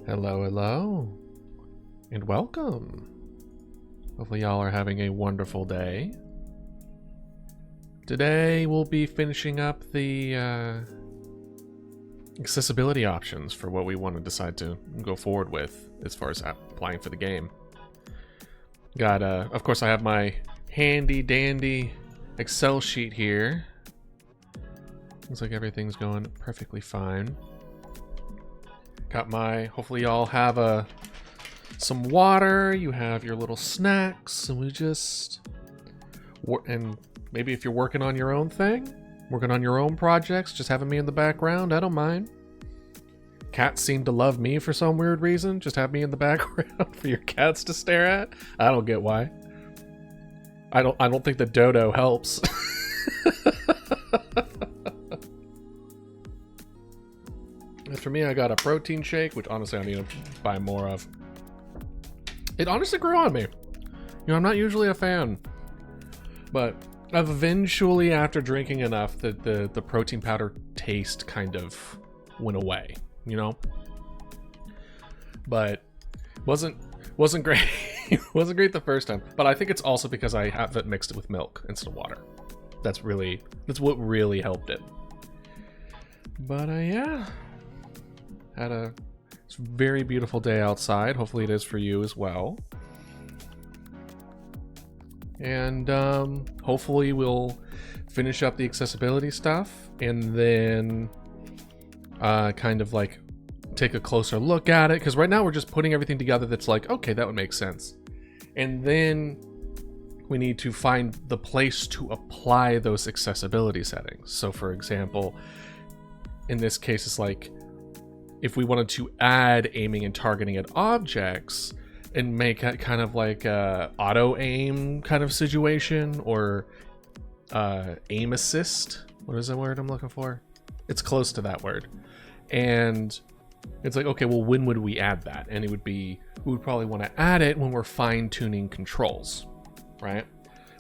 Hello, hello, and welcome. Hopefully y'all are having a wonderful day. Today we'll be finishing up the accessibility options for what we want to decide to go forward with as far as applying for the game. Got, of course I have my handy dandy Excel sheet here. Looks like everything's going perfectly fine. Got my, hopefully y'all have some water, you have your little snacks, and we just, and maybe if you're working on your own thing, working on your own projects, just having me in the background, I don't mind. Cats seem to love me for some weird reason, just have me in the background for your cats to stare at. I don't get why. I don't think the dodo helps. As for me, I got a protein shake, which honestly I need to buy more of. It honestly grew on me. You know, I'm not usually a fan, but I've eventually, after drinking enough, the protein powder taste kind of went away, you know? But wasn't great. It wasn't great the first time, but I think it's also because I haven't mixed it with milk instead of water. That's what really helped it. But yeah. Had a very beautiful day outside. Hopefully it is for you as well. And hopefully we'll finish up the accessibility stuff and then kind of like take a closer look at it. Because right now we're just putting everything together that's like, okay, that would make sense. And then we need to find the place to apply those accessibility settings. So for example, in this case, it's like, if we wanted to add aiming and targeting at objects and make it kind of like a auto aim kind of situation, or aim assist. What is the word I'm looking for? It's close to that word. And it's like, okay, well, when would we add that? And it would be, we would probably want to add it when we're fine tuning controls, right?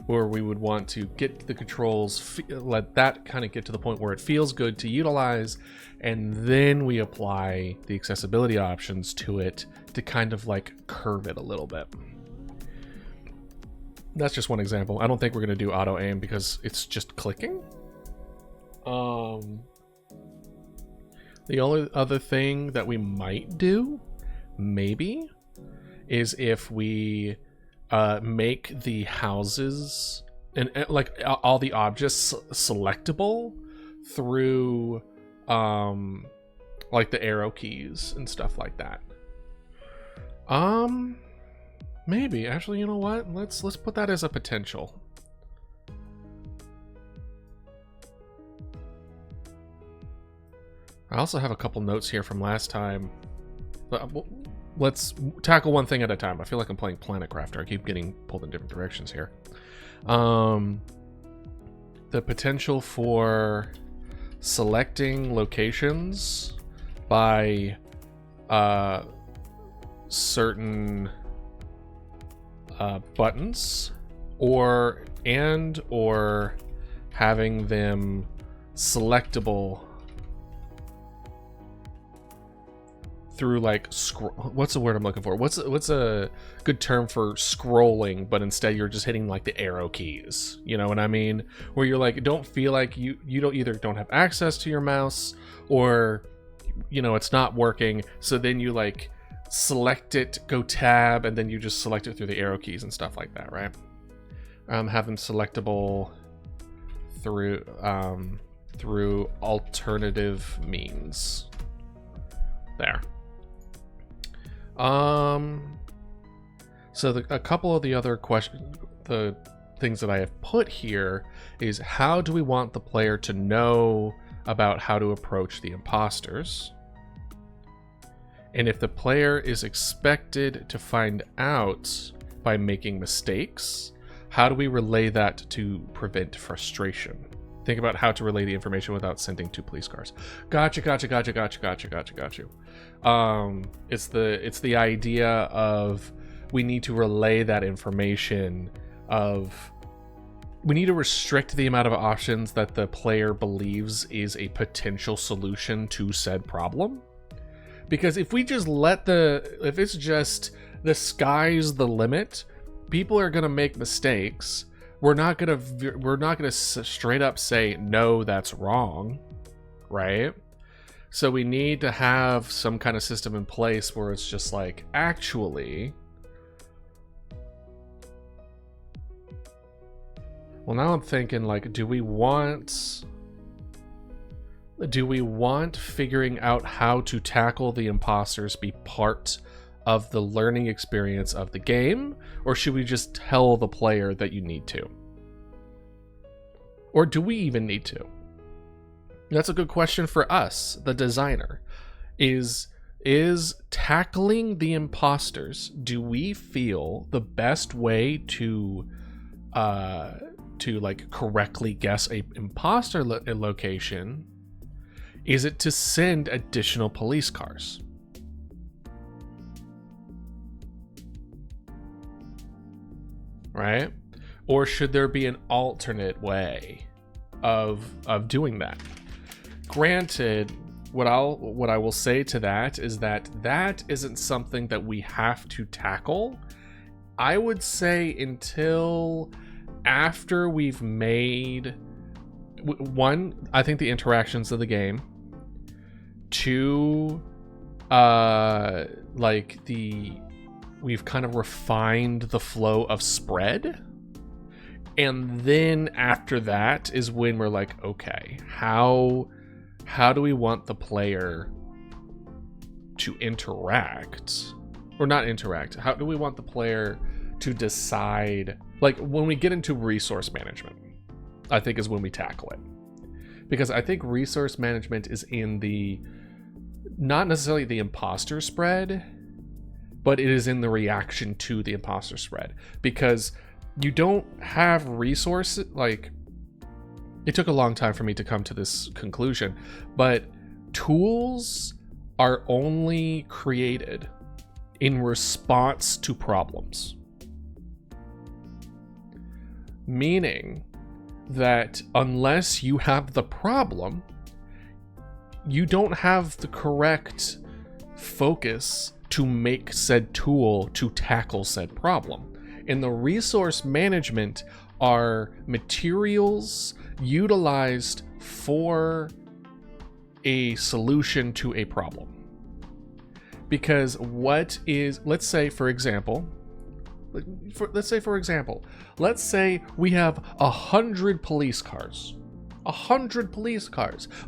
Where we would want to get the controls, let that kind of get to the point where it feels good to utilize, and then we apply the accessibility options to it to kind of like curve it a little bit. That's just one example. I don't think we're going to do auto aim because it's just clicking. The only other thing that we might do, maybe, is if we make the houses and like all the objects selectable through like the arrow keys and stuff like that. Maybe actually, you know what? Let's put that as a potential. I also have a couple notes here from last time. Let's tackle one thing at a time. I feel like I'm playing Planet Crafter. I keep getting pulled in different directions here. The potential for selecting locations by certain buttons, or having them selectable through like what's the word I'm looking for? What's a good term for scrolling, but instead you're just hitting like the arrow keys. You know what I mean? Where you're like, don't feel like you don't have access to your mouse, or you know it's not working. So then you like select it, go tab, and then you just select it through the arrow keys and stuff like that, right? Have them selectable through alternative means. There. So a couple of the other questions, the things that I have put here is, how do we want the player to know about how to approach the imposters? And if the player is expected to find out by making mistakes, how do we relay that to prevent frustration? Think about how to relay the information without sending 2 police cars. Gotcha. It's the idea of, we need to relay that information of, we need to restrict the amount of options that the player believes is a potential solution to said problem. Because if we just if it's just the sky's the limit, people are gonna make mistakes. We're not gonna straight up say no, that's wrong, right? So we need to have some kind of system in place where it's just like, actually, well, now I'm thinking, like, do we want figuring out how to tackle the imposters be part of the learning experience of the game, or should we just tell the player that you need to? Or do we even need to? That's a good question for us, the designer. Is tackling the imposters, do we feel the best way to like correctly guess a imposter location? Is it to send additional police cars? Right? Or should there be an alternate way of doing that? Granted, what I will say to that is that isn't something that we have to tackle. I would say until after we've made one, I think the interactions of the game. Two, we've kind of refined the flow of spread. And then after that is when we're like, okay, how do we want the player to interact? Or not interact. How do we want the player to decide? Like, when we get into resource management, I think is when we tackle it. Because I think resource management is in not necessarily the imposter spread, but it is in the reaction to the imposter spread. Because you don't have resources, like, it took a long time for me to come to this conclusion, but tools are only created in response to problems. Meaning that unless you have the problem, you don't have the correct focus to make said tool to tackle said problem. In the resource management are materials utilized for a solution to a problem. Because let's say for example, let's say we have 100 police cars,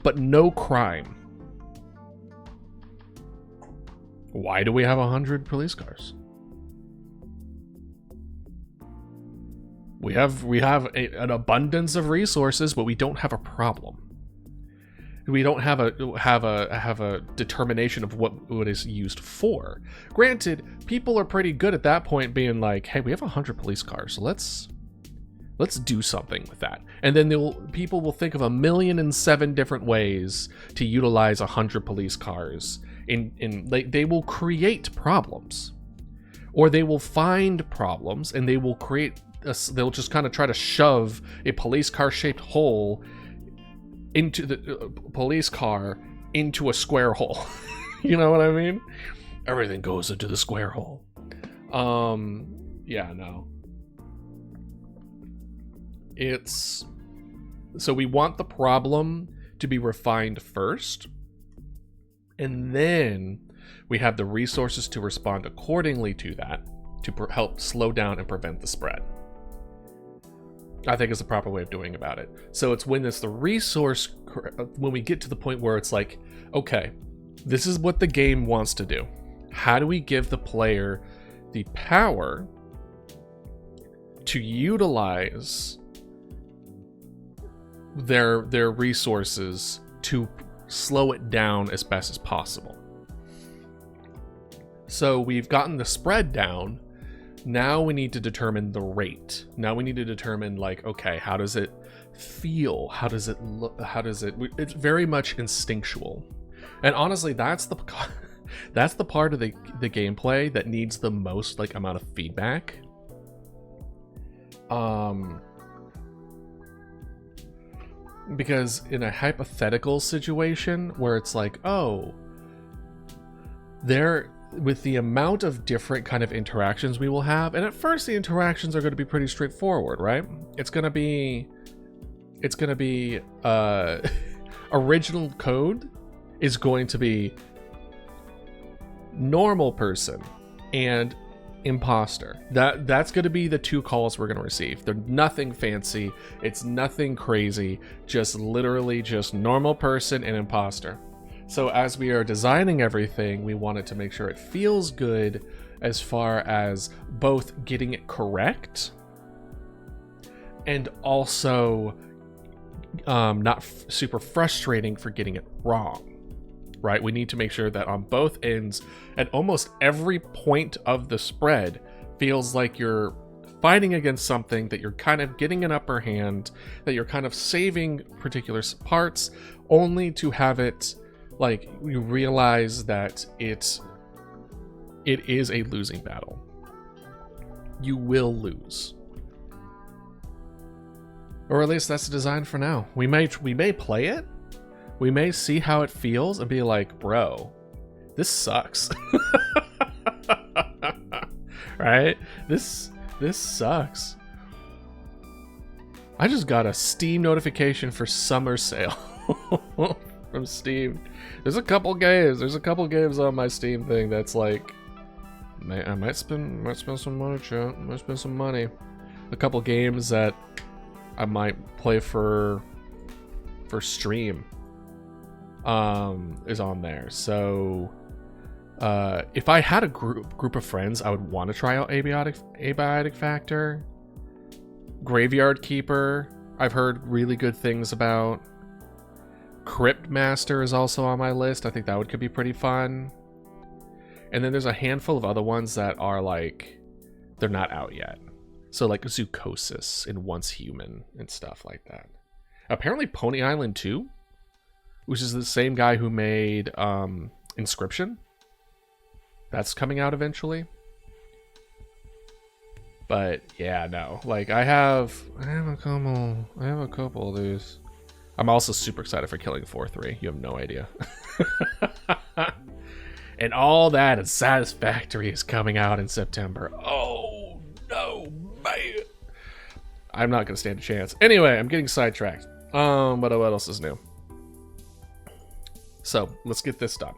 but no crime. Why do we have 100 police cars? We have an abundance of resources, but we don't have a problem. We don't have a determination of what it is used for. Granted, people are pretty good at that point, being like, "Hey, we have 100 police cars, so let's do something with that." And then people will think of 1,000,007 different ways to utilize 100 police cars. They will create problems, or they will find problems, and they will they'll just kind of try to shove a police car shaped hole into the police car into a square hole. You know what I mean? Everything goes into the square hole. Yeah, no. So we want the problem to be refined first, and then we have the resources to respond accordingly to that to help slow down and prevent the spread. I think is the proper way of doing about it. So it's when when we get to the point where it's like, okay, this is what the game wants to do. How do we give the player the power to utilize their resources to slow it down as best as possible? So we've gotten the spread down. Now we need to determine the rate. Now we need to determine, like, okay, how does it feel? How does it look? It's very much instinctual. And honestly, that's the part of the gameplay that needs the most, like, amount of feedback. Because in a hypothetical situation where it's like, oh, there, with the amount of different kind of interactions we will have, and at first the interactions are going to be pretty straightforward, right? It's going to be original code is going to be normal person and imposter. That's going to be the two calls we're going to receive. They're nothing fancy. It's nothing crazy. Just literally just normal person and imposter. So as we are designing everything, we wanted to make sure it feels good as far as both getting it correct and also not super frustrating for getting it wrong, right? We need to make sure that on both ends, at almost every point of the spread, feels like you're fighting against something, that you're kind of getting an upper hand, that you're kind of saving particular parts, only to have it like you realize that it is a losing battle. You will lose. Or at least that's the design for now. We may play it. We may see how it feels and be like, bro, this sucks. Right? This sucks. I just got a Steam notification for summer sale from Steam. There's a couple games on my Steam thing that's like, I might spend some money, chat. Might spend some money. A couple games that I might play for stream is on there. So if I had a group of friends, I would want to try out Abiotic Factor. Graveyard Keeper, I've heard really good things about. Crypt Master is also on my list. I think that could be pretty fun. And then there's a handful of other ones that are like, they're not out yet. So like Zoocosis and Once Human and stuff like that. Apparently Pony Island 2, which is the same guy who made Inscription. That's coming out eventually. But yeah, no. Like I have a couple of these. I'm also super excited for Killing Floor 3. You have no idea. And all that and Satisfactory is coming out in September. Oh no, man. I'm not gonna stand a chance. Anyway, I'm getting sidetracked. What else is new? So let's get this done.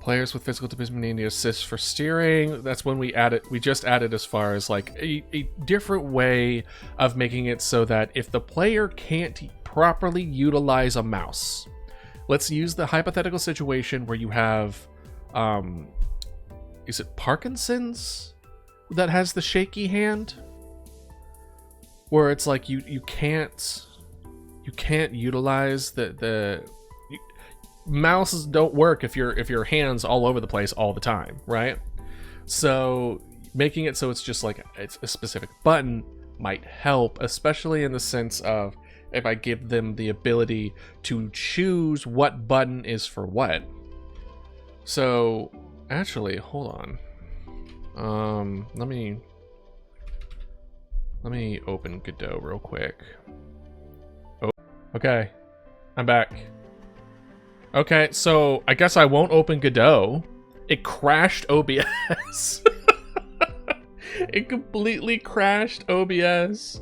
Players with physical disability need assist for steering. That's when we just added as far as like a different way of making it so that if the player can't properly utilize a mouse, let's use the hypothetical situation where you have, is it Parkinson's that has the shaky hand? Where it's like you can't utilize the mouses don't work if your hands all over the place all the time, right? So making it so it's just like it's a specific button might help, especially in the sense of if I give them the ability to choose what button is for what. So actually, hold on. Let me open Godot real quick. Oh, okay, I'm back. Okay, so I guess I won't open Godot. It crashed OBS. It completely crashed OBS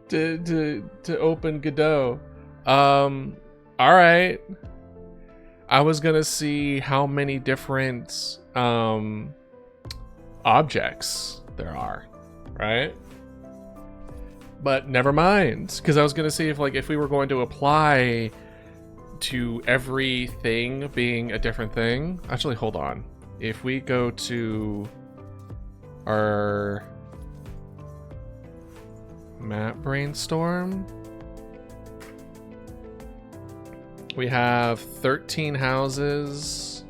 to open Godot. All right. I was gonna see how many different objects there are, right? But never mind, because I was gonna see if we were going to apply to everything being a different thing. Actually, hold on. If we go to our map brainstorm, we have 13 houses.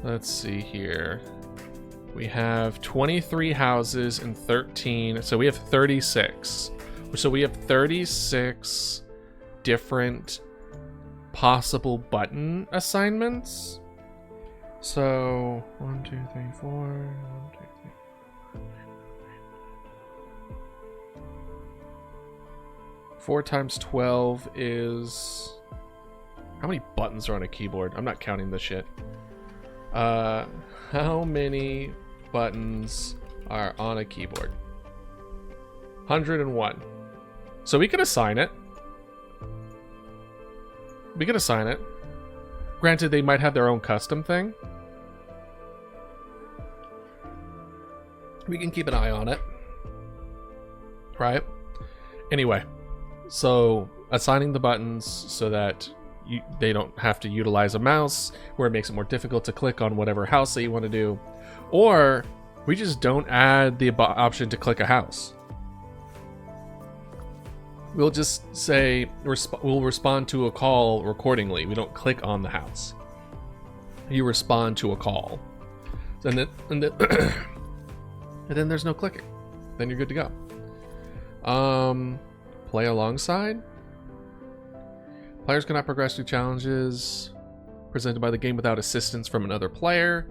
Let's see here. We have 23 houses and 13, so we have 36. So we have 36 different possible button assignments. So 1, 2, 3, 4. 1, 2, 3. 4 times 12 is... How many buttons are on a keyboard? I'm not counting this shit. How many buttons are on a keyboard? 101. So we could assign it. We could assign it. Granted, they might have their own custom thing. We can keep an eye on it. Right? Anyway, so assigning the buttons so that they don't have to utilize a mouse, where it makes it more difficult to click on whatever house that you want to do. Or we just don't add the option to click a house. We'll just say we'll respond to a call accordingly. We don't click on the house. You respond to a call. And then, and then there's no clicking. Then you're good to go. Play alongside. Players cannot progress through challenges presented by the game without assistance from another player.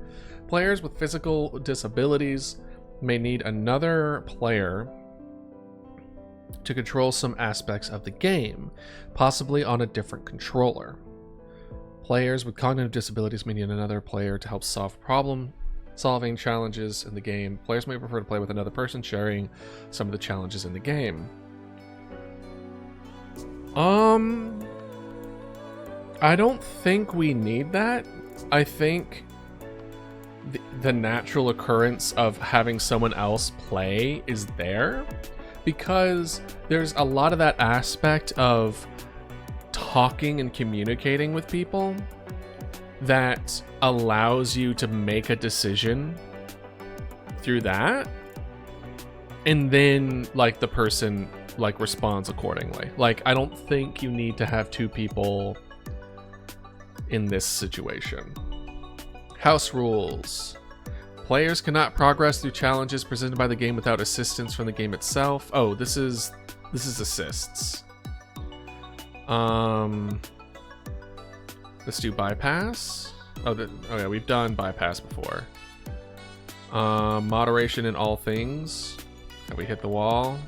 Players with physical disabilities may need another player to control some aspects of the game, possibly on a different controller. Players with cognitive disabilities may need another player to help solve problem-solving challenges in the game. Players may prefer to play with another person, sharing some of the challenges in the game. I don't think we need that. I think the natural occurrence of having someone else play is there, because there's a lot of that aspect of talking and communicating with people that allows you to make a decision through that, and then like the person like responds accordingly. Like, I don't think you need to have 2 people in this situation. House rules. Players cannot progress through challenges presented by the game without assistance from the game itself. Oh, this is assists. Let's do bypass. Oh yeah, we've done bypass before. Moderation in all things. Have we hit the wall?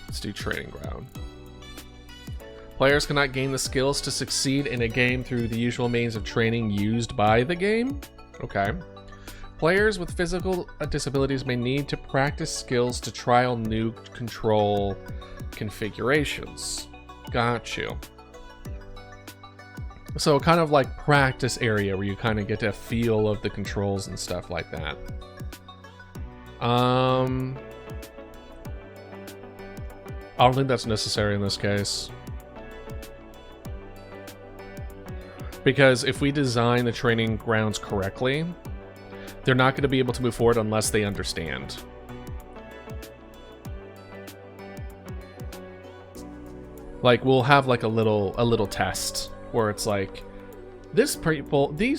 Let's do training ground. Players cannot gain the skills to succeed in a game through the usual means of training used by the game. Okay. Players with physical disabilities may need to practice skills to trial new control configurations. Got you. So kind of like practice area where you kind of get a feel of the controls and stuff like that. I don't think that's necessary in this case. Because if we design the training grounds correctly, they're not going to be able to move forward unless they understand. Like, we'll have like a little test where it's like, these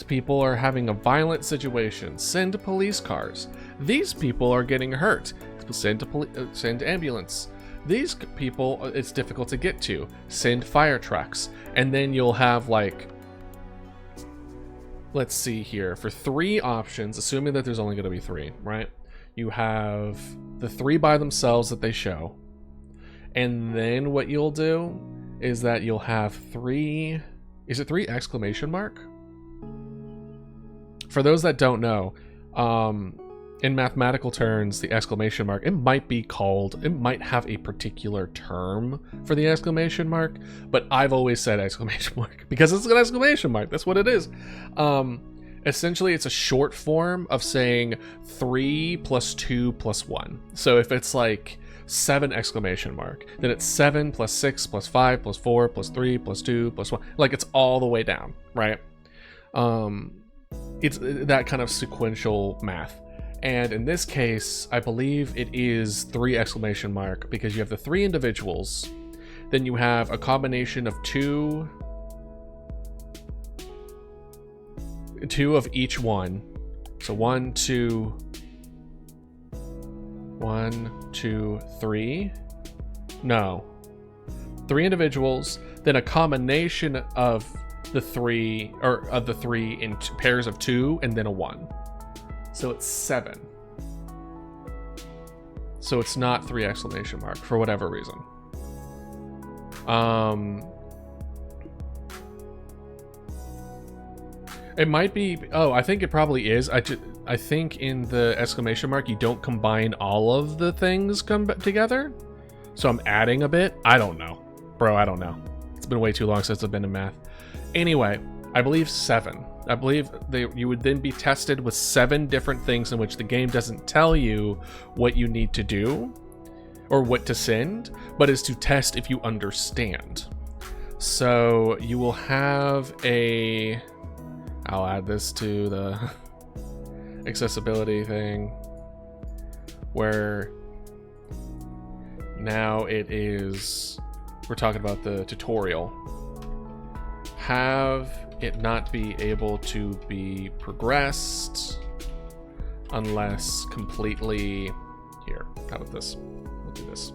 people are having a violent situation. Send police cars. These people are getting hurt. Send ambulance. These people, it's difficult to get to. Send fire trucks. And then you'll have like, let's see here, for 3 options, assuming that there's only going to be 3, right? You have the 3 by themselves that they show. And then what you'll do is that you'll have 3, is it 3 exclamation mark? For those that don't know, in mathematical terms, the exclamation mark, it might have a particular term for the exclamation mark, but I've always said exclamation mark because it's an exclamation mark. That's what it is. Essentially, it's a short form of saying 3 plus 2 plus 1. So if it's like 7 exclamation mark, then it's 7 plus 6 plus 5 plus 4 plus 3 plus 2 plus 1. Like, it's all the way down, right? It's that kind of sequential math. And in this case, I believe it is 3 exclamation mark because you have the 3 individuals. Then you have a combination of 2 of each one. So 1, 2, 3. No. 3 individuals, then a combination of the 3, or of the 3 in pairs of 2, and then a 1. So it's 7. So it's not 3 exclamation mark for whatever reason. It might be, oh, I think it probably is. I think in the exclamation mark, you don't combine all of the things come together. So I'm adding a bit. I don't know. Bro, I don't know. It's been way too long since I've been in math. Anyway, I believe 7. I believe you would then be tested with 7 different things in which the game doesn't tell you what you need to do or what to send, but is to test if you understand. So you will have a... I'll add this to the accessibility thing where now it is, we're talking about the tutorial. Have it not be able to be progressed unless completely, here, how about this? We'll do this.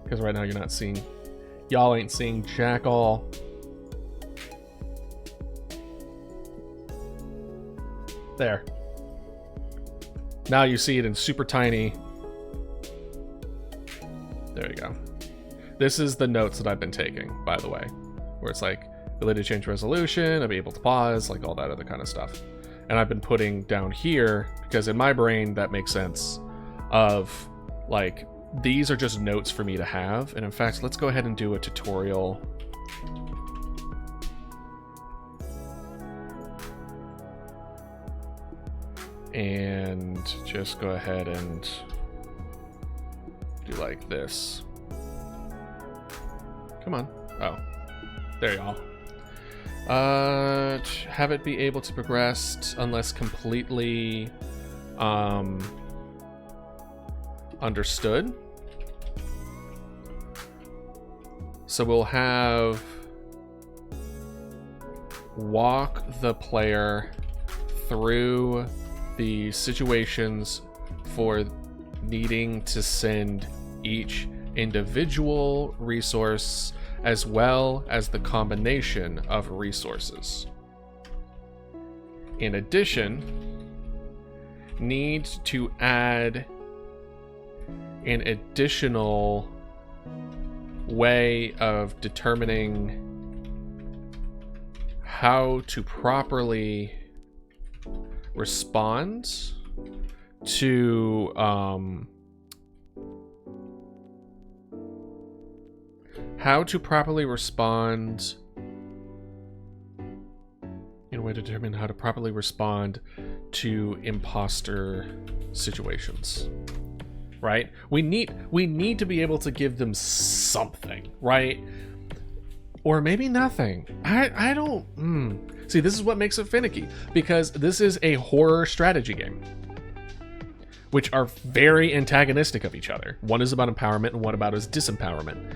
Because right now you're not seeing, y'all ain't seeing jack all. There. Now you see it in super tiny. There you go. This is the notes that I've been taking, by the way, where it's like ability to change resolution, I'll be able to pause, like all that other kind of stuff. And I've been putting down here because in my brain that makes sense of like these are just notes for me to have. And in fact, let's go ahead and do a tutorial. And just go ahead and do like this. Come on. Oh, there you are. Have it be able to progress unless completely understood. So we'll have walk the player through the situations for needing to send each individual resource as well as the combination of resources. In addition, need to add an additional way of determining how to properly respond to how to properly respond in a way to determine how to properly respond to imposter situations, right? We need to be able to give them something, right? Or maybe nothing. I don't see, this is what makes it finicky, because this is a horror strategy game, which are very antagonistic of each other. One is about empowerment and one about is disempowerment.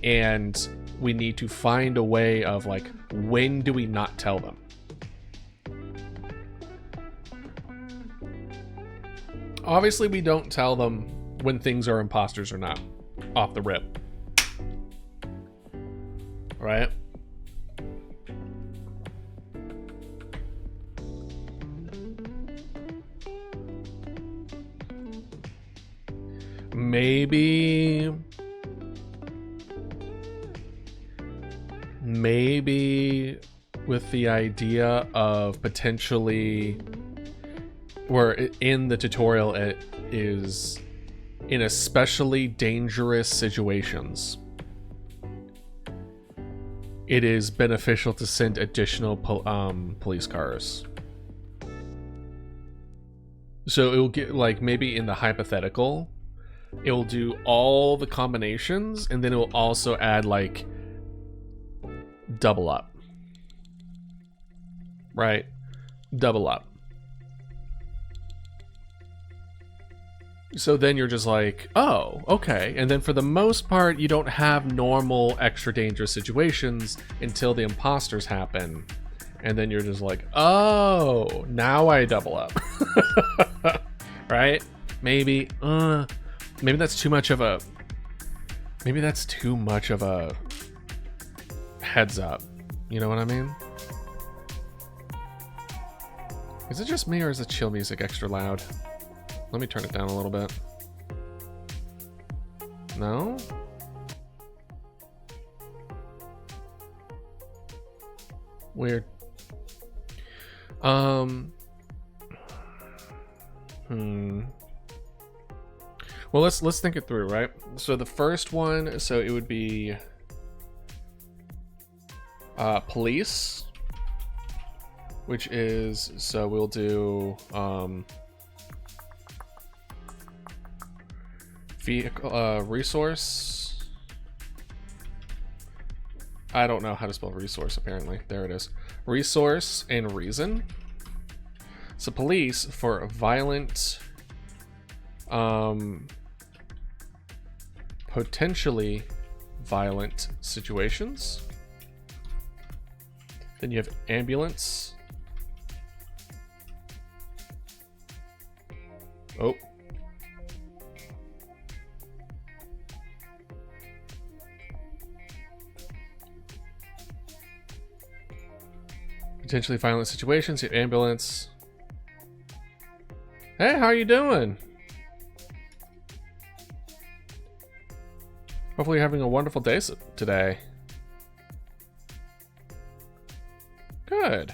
And we need to find a way of like, when do we not tell them? Obviously, we don't tell them when things are imposters or not, off the rip. Right? Maybe with the idea of potentially, where in the tutorial it is in especially dangerous situations, it is beneficial to send additional police cars. So it will get, like, maybe in the hypothetical, it will do all the combinations, and then it will also add, like, double up. Right? Double up. So then you're just like, oh, okay. And then for the most part, you don't have normal extra dangerous situations until the imposters happen. And then you're just like, oh, now I double up. Right? Maybe that's too much of a, heads up. You know what I mean? Is it just me, or is the chill music extra loud? Let me turn it down a little bit. No? Weird. Well, let's think it through, right? So the first one, so it would be police, which is, so we'll do vehicle, resource. I don't know how to spell resource, apparently. There it is. Resource and reason. So police for violent, potentially violent situations. Then you have ambulance. Oh. Potentially violent situations. You have ambulance. Hey, how you doing? Hopefully you're having a wonderful day today. Good.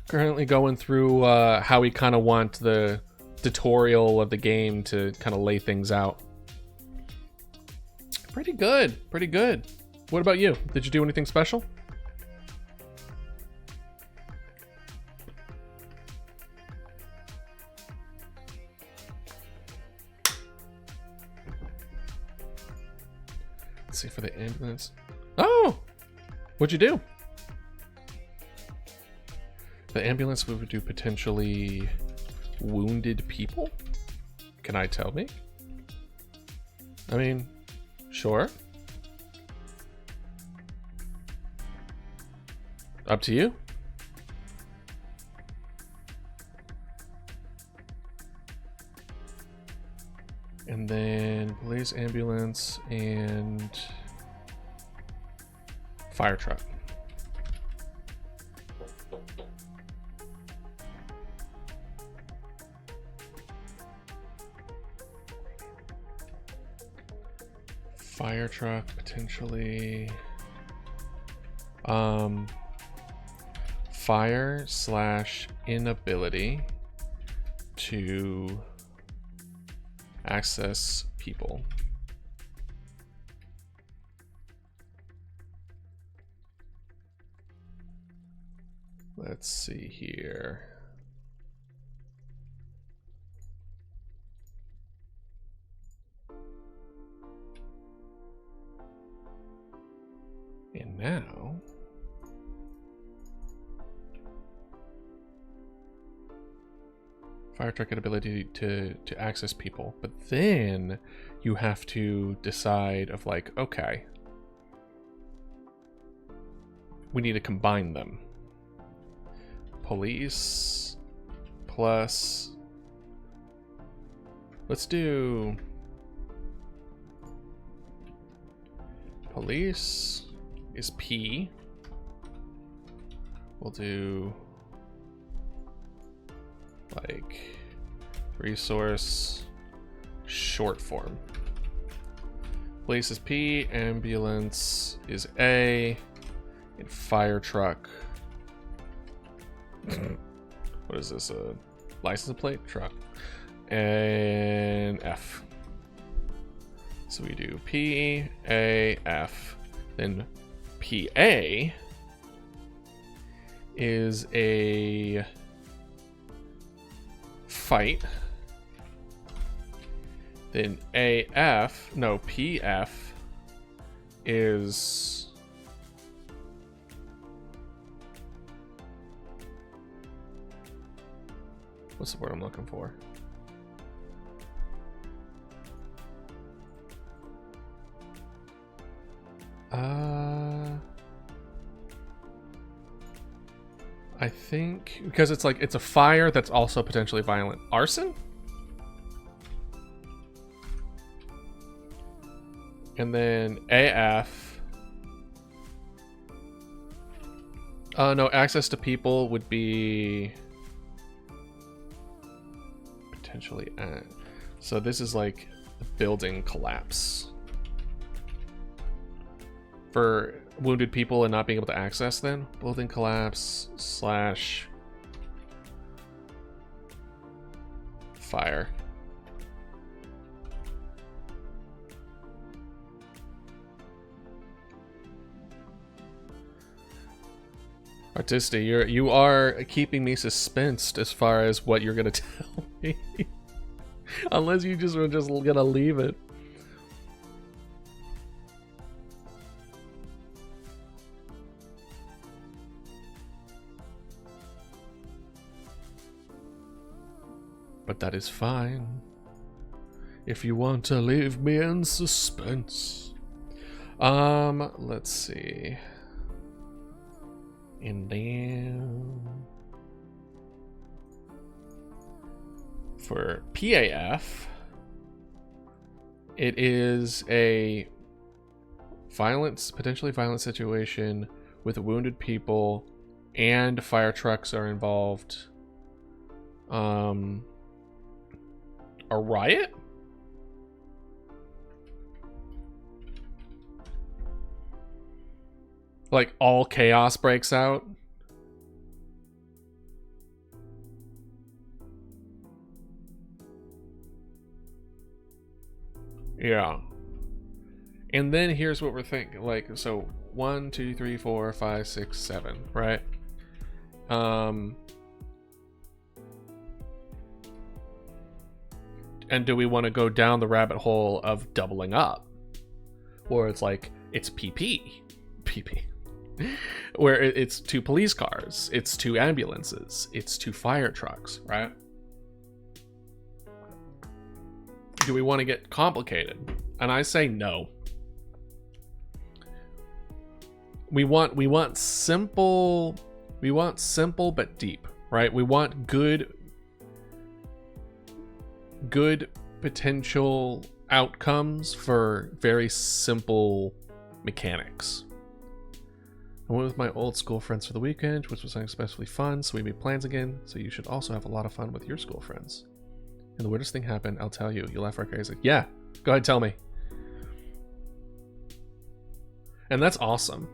Currently going through how we kind of want the tutorial of the game to kind of lay things out. Pretty good, pretty good. What about you? Did you do anything special? Let's see for the ambulance. Oh! What'd you do? The ambulance, we would do potentially wounded people? Can I tell me? I mean, sure. Up to you. And then police, ambulance, and fire truck. Fire truck, potentially. Fire / inability to access people. Let's see here. And now fire truck ability to access people, but then you have to decide of like, okay, we need to combine them. Police plus, let's do police is P. We'll do like resource short form. Police is P, ambulance is A, and fire truck. What is this? A license plate? Truck. And F. So we do P, A, F. Then PA is a fight. Then PF is what's the word I'm looking for? I think because it's like it's a fire that's also potentially violent. Arson? And then AF. No, access to people would be potentially. So this is like building collapse for wounded people and not being able to access them. Building collapse slash fire. Artisty, you are keeping me suspensed as far as what you're gonna tell me. Unless you just were just gonna leave it. But that is fine. If you want to leave me in suspense. Let's see. And then for PAF, it is a potentially violent situation with wounded people and fire trucks are involved. A riot? Like all chaos breaks out? Yeah. And then here's what we're thinking. Like, so 1, 2, 3, 4, 5, 6, 7, right? And do we want to go down the rabbit hole of doubling up? Or it's like, it's PP. Where it's 2 police cars, it's 2 ambulances, it's 2 fire trucks, right? Do we want to get complicated? And I say no. We want simple but deep, right? We want good potential outcomes for very simple mechanics. I went with my old school friends for the weekend, which was unexpectedly fun, so we made plans again, so you should also have a lot of fun with your school friends. And the weirdest thing happened, I'll tell you. You laugh like crazy. Yeah, go ahead, tell me. And that's awesome,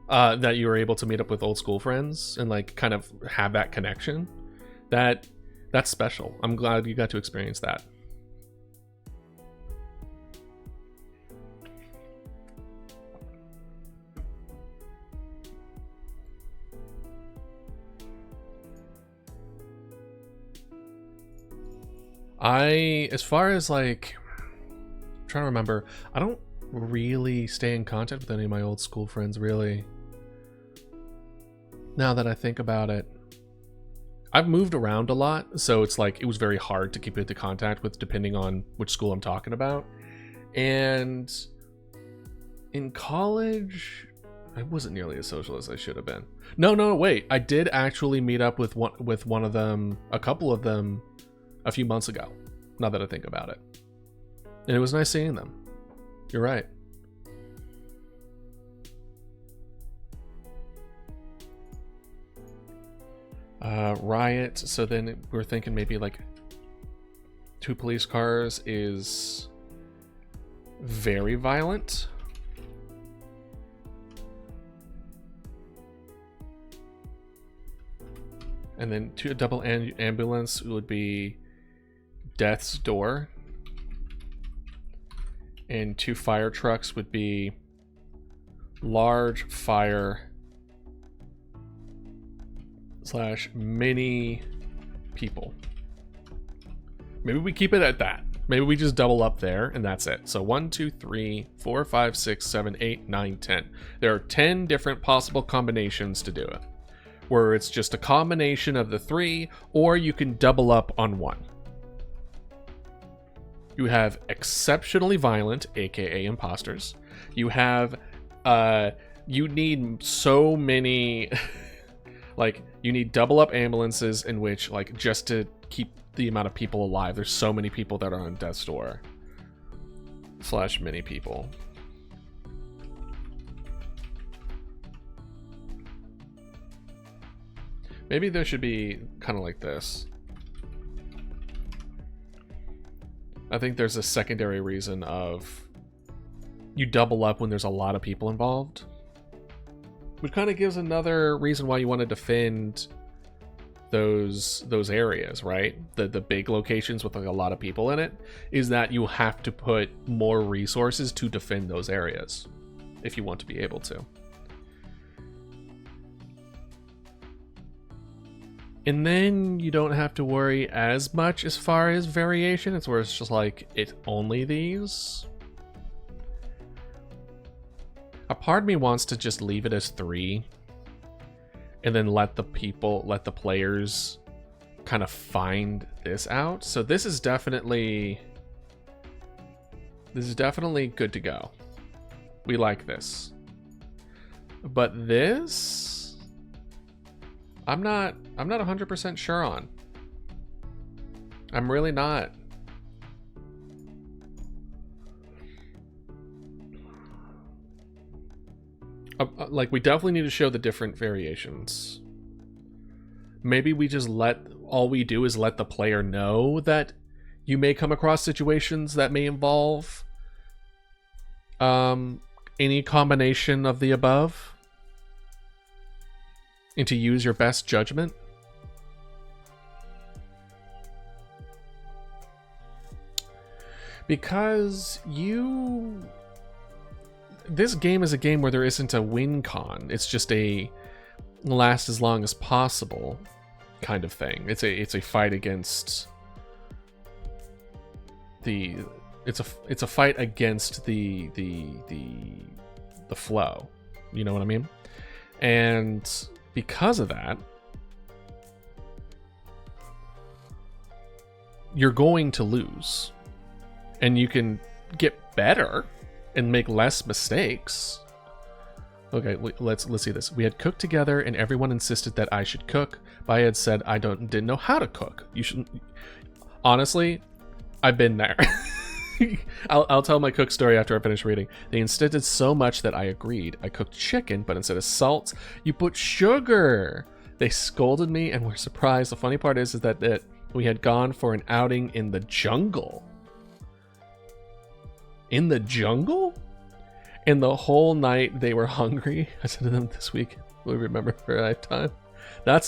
that you were able to meet up with old school friends and like kind of have that connection. That's special. I'm glad you got to experience that. As far as like, I'm trying to remember, I don't really stay in contact with any of my old school friends, really. Now that I think about it, I've moved around a lot, so it's like, it was very hard to keep into contact with depending on which school I'm talking about. And in college, I wasn't nearly as social as I should have been. No, wait, I did actually meet up with one of them, a couple of them, a few months ago, now that I think about it. And it was nice seeing them. You're right. Riot, so then we're thinking maybe like 2 police cars is very violent. And then a double ambulance would be Death's Door. And 2 fire trucks would be large fire / many people. Maybe we keep it at that. Maybe we just double up there and that's it. So 1, 2, 3, 4, 5, 6, 7, 8, 9, 10. There are 10 different possible combinations to do it, where it's just a combination of the 3, or you can double up on 1. You have exceptionally violent, aka imposters. You have, you need so many, like, you need double up ambulances in which, like, just to keep the amount of people alive, there's so many people that are on death's door. / many people. Maybe there should be kind of like this. I think there's a secondary reason of you double up when there's a lot of people involved, which kind of gives another reason why you want to defend those areas, right? The big locations with like a lot of people in it, is that you have to put more resources to defend those areas if you want to be able to. And then you don't have to worry as much as far as variation. It's where it's just like, it's only these. A part of me wants to just leave it as 3 and then let the players kind of find this out. So this is definitely good to go. We like this. But this, I'm not 100% sure on. I'm really not. Like, we definitely need to show the different variations. Maybe we just all we do is let the player know that you may come across situations that may involve any combination of the above, and to use your best judgment. Because this game is a game where there isn't a win con. It's just a last as long as possible kind of thing. It's a fight against it's a fight against the flow. You know what I mean? And because of that, you're going to lose. And you can get better and make less mistakes. Okay, let's see this. We had cooked together and everyone insisted that I should cook, but I had said I didn't know how to cook. You shouldn't. Honestly, I've been there. I'll tell my cook story after I finish reading. They insisted so much that I agreed. I cooked chicken, but instead of salt, you put sugar. They scolded me and were surprised. The funny part is that we had gone for an outing in the jungle. In the jungle? And the whole night they were hungry. I said to them, this week we'll remember for a lifetime. That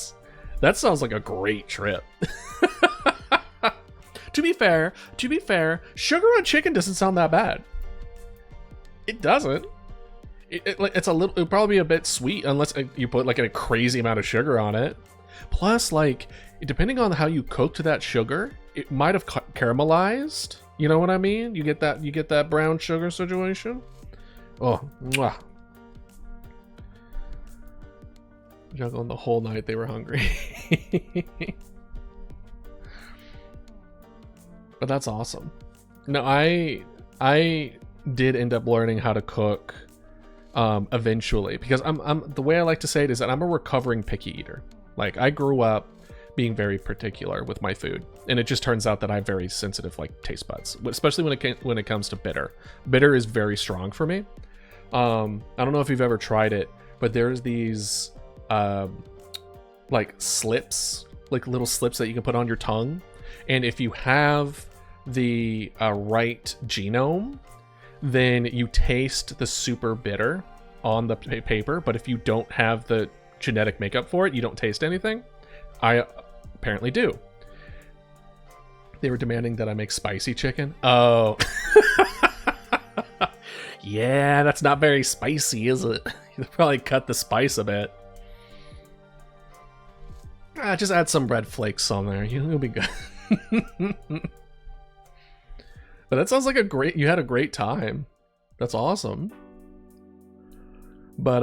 sounds like a great trip. To be fair, sugar on chicken doesn't sound that bad. It doesn't. It'll probably be a bit sweet unless you put like a crazy amount of sugar on it. Plus, like, depending on how you cooked that sugar, it might have caramelized. You know what I mean? You get that brown sugar situation. Oh, mwah. Juggling the whole night, they were hungry. But that's awesome. No, I did end up learning how to cook eventually, because I'm the way I like to say it is that I'm a recovering picky eater. Like, I grew up being very particular with my food, and it just turns out that I have very sensitive like taste buds, especially when it comes to bitter. Bitter is very strong for me. I don't know if you've ever tried it, but there's these like slips, like little slips that you can put on your tongue, and if you have the right genome, then you taste the super bitter on the paper, but if you don't have the genetic makeup for it, you don't taste anything. I apparently do. They were demanding that I make spicy chicken. Oh. Yeah, that's not very spicy, is it? You'll probably cut the spice a bit. Just add some red flakes on there. You'll be good. But that sounds like you had a great time. That's awesome. But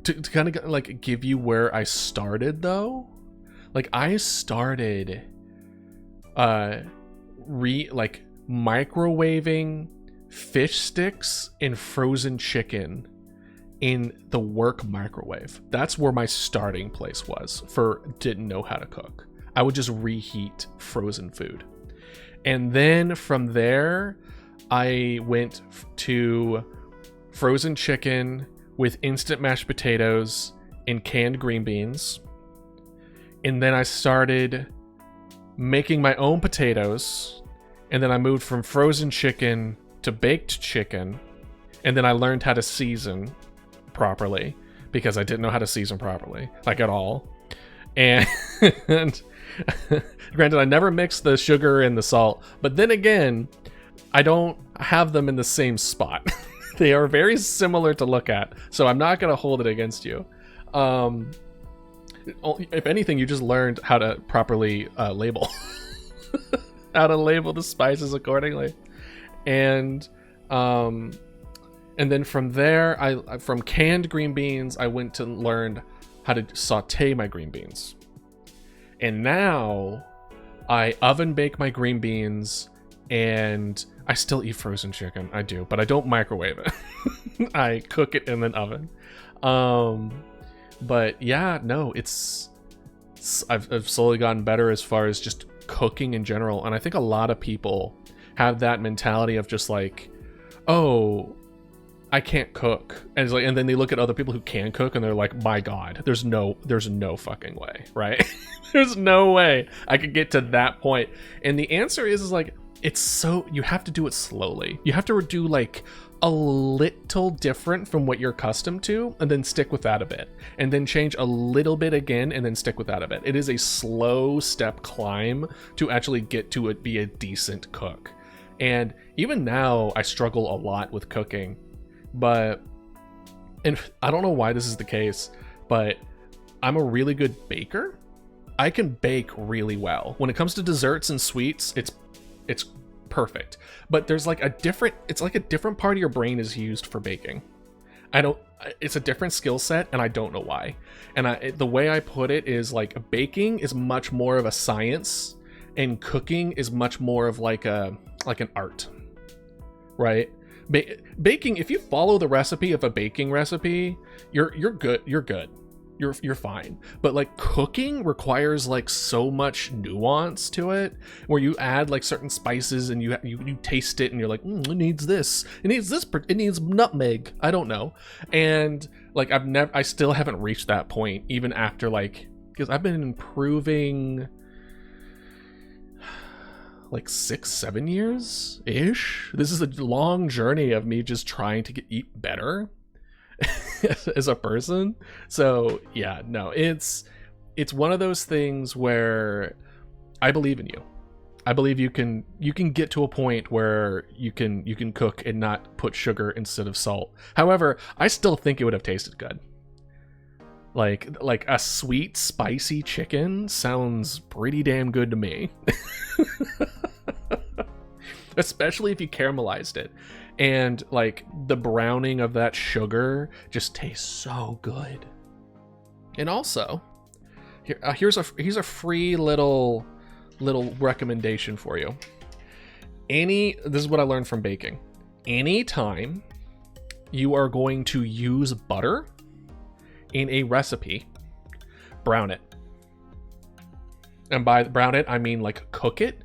to kind of like give you where I started though, like I started microwaving fish sticks and frozen chicken in the work microwave. That's where my starting place was for didn't know how to cook. I would just reheat frozen food. And then from there, I went to frozen chicken with instant mashed potatoes and canned green beans. And then I started making my own potatoes And then I moved from frozen chicken to baked chicken. And then I learned how to season properly because I didn't know how to season properly, like at all. And granted, I never mixed the sugar and the salt, but then again, I don't have them in the same spot. They are very similar to look at, so I'm not going to hold it against you. If anything, you just learned how to properly label. How to label the spices accordingly. And then from there, from canned green beans, I went to learn how to saute my green beans. And now I oven bake my green beans, and I still eat frozen chicken. I do, but I don't microwave it. I cook it in an oven. But yeah, no, I've slowly gotten better as far as just cooking in general. And I think a lot of people have that mentality of just like, oh, I can't cook. And it's like, and then they look at other people who can cook and they're like, my God, there's no fucking way, right? There's no way I could get to that point. And the answer is like, you have to do it slowly. You have to do like a little different from what you're accustomed to, and then stick with that a bit, and then change a little bit again, and then stick with that a bit. It is a slow step climb to actually get to it, be a decent cook. And even now I struggle a lot with cooking, and I don't know why this is the case, but I'm a really good baker. I can bake really well. When it comes to desserts and sweets, it's perfect. But there's like it's like a different part of your brain is used for baking. It's a different skill set, and I don't know why. And the way I put it is like baking is much more of a science, and cooking is much more of like an art, right? Baking, if you follow the recipe of a baking recipe, you're good. You're fine. But like cooking requires like so much nuance to it, where you add like certain spices and you taste it and you're like, it needs this, it needs nutmeg. I don't know. And like I still haven't reached that point, even after because I've been improving like 6-7 years ish. This is a long journey of me just trying to eat better as a person. So yeah, no, it's one of those things where I believe in you. I believe you can get to a point where you can cook and not put sugar instead of salt. However, I still think it would have tasted good. Like a sweet, spicy chicken sounds pretty damn good to me. Especially if you caramelized it. And like the browning of that sugar just tastes so good. And also, here's a free little recommendation for you. This is what I learned from baking. Anytime you are going to use butter in a recipe, brown it. And by brown it, I mean like cook it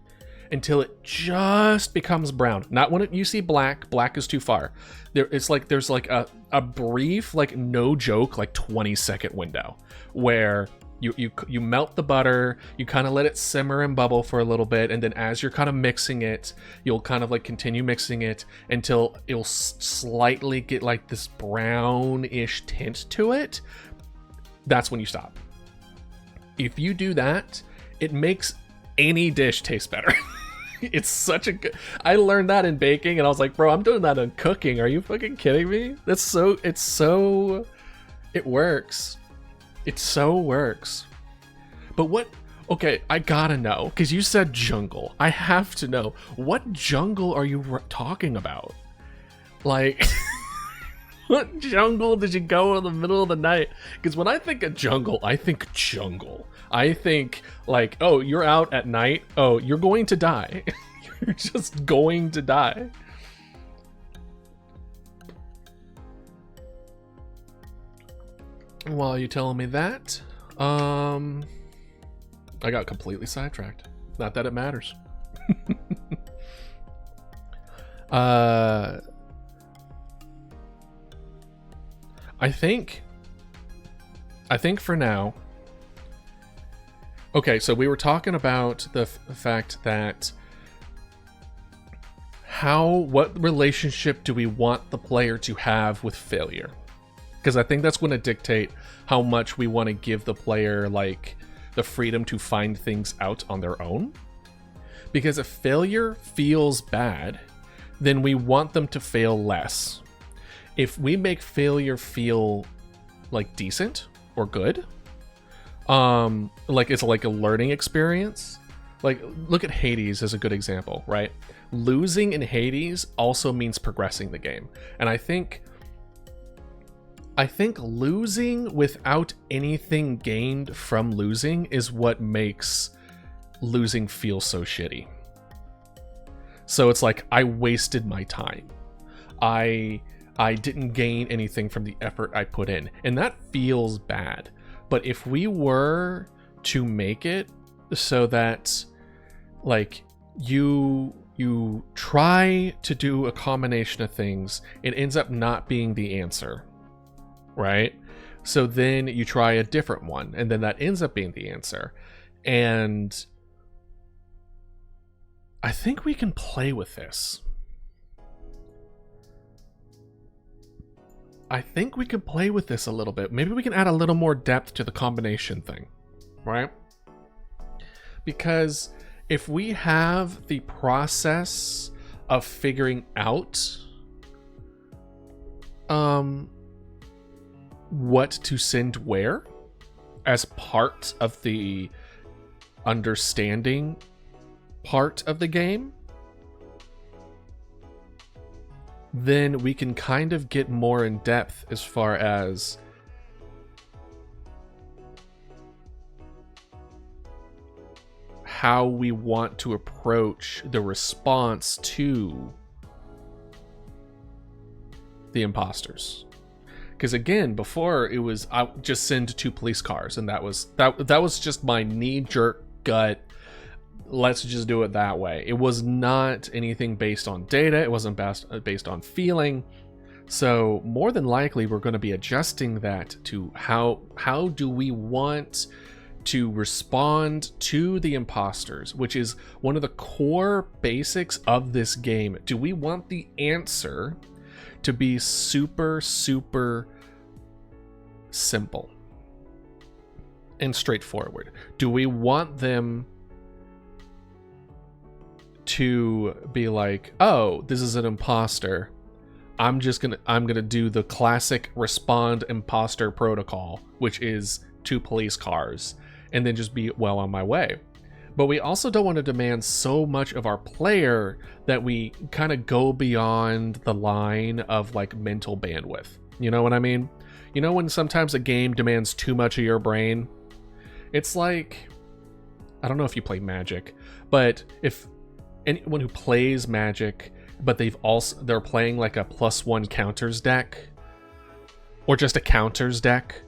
until it just becomes brown. Not when you see black is too far. There's like a brief, like no joke, like 20-second window where you melt the butter, you kind of let it simmer and bubble for a little bit, and then as you're kind of mixing it, you'll kind of like continue mixing it until it'll slightly get like this brownish tint to it. That's when you stop. If you do that, it makes any dish taste better. It's such a good... I learned that in baking, and I was like, bro, I'm doing that in cooking. Are you fucking kidding me? It works. It so works. But what... Okay, I gotta know, because you said jungle. I have to know. What jungle are you talking about? Like... What jungle did you go in the middle of the night? Because when I think of jungle, I think jungle. I think like, oh, you're out at night. Oh, you're going to die. You're just going to die. While you telling me that, I got completely sidetracked. Not that it matters. I think for now. Okay, so we were talking about the fact that what relationship do we want the player to have with failure? Because I think that's going to dictate how much we want to give the player like the freedom to find things out on their own. Because if failure feels bad, then we want them to fail less. If we make failure feel like decent or good, like it's like a learning experience. Like, look at Hades as a good example, right? Losing in Hades also means progressing the game. And I think losing without anything gained from losing is what makes losing feel so shitty. So it's like, I wasted my time. I didn't gain anything from the effort I put in. And that feels bad. But if we were to make it so that, like, you try to do a combination of things, it ends up not being the answer, right? So then you try a different one, and then that ends up being the answer. And I think we can play with this. I think we can play with this a little bit. Maybe we can add a little more depth to the combination thing, right? Because if we have the process of figuring out what to send where as part of the understanding part of the game, then we can kind of get more in depth as far as how we want to approach the response to the imposters. Because again, before it was I just send 2 police cars, and that was just my knee-jerk gut. Let's just do it that way. It was not anything based on data. It wasn't based on feeling. So more than likely, we're going to be adjusting that to how do we want to respond to the imposters, which is one of the core basics of this game. Do we want the answer to be super, super simple and straightforward? Do we want them to be like, oh, this is an imposter, I'm gonna do the classic respond imposter protocol, which is 2 police cars, and then just be well on my way. But we also don't want to demand so much of our player that we kind of go beyond the line of like mental bandwidth. You know what I mean? You know when sometimes a game demands too much of your brain? It's like, I don't know if you play Magic, but if anyone who plays Magic, but they're playing like a +1 counters deck, or just a counters deck,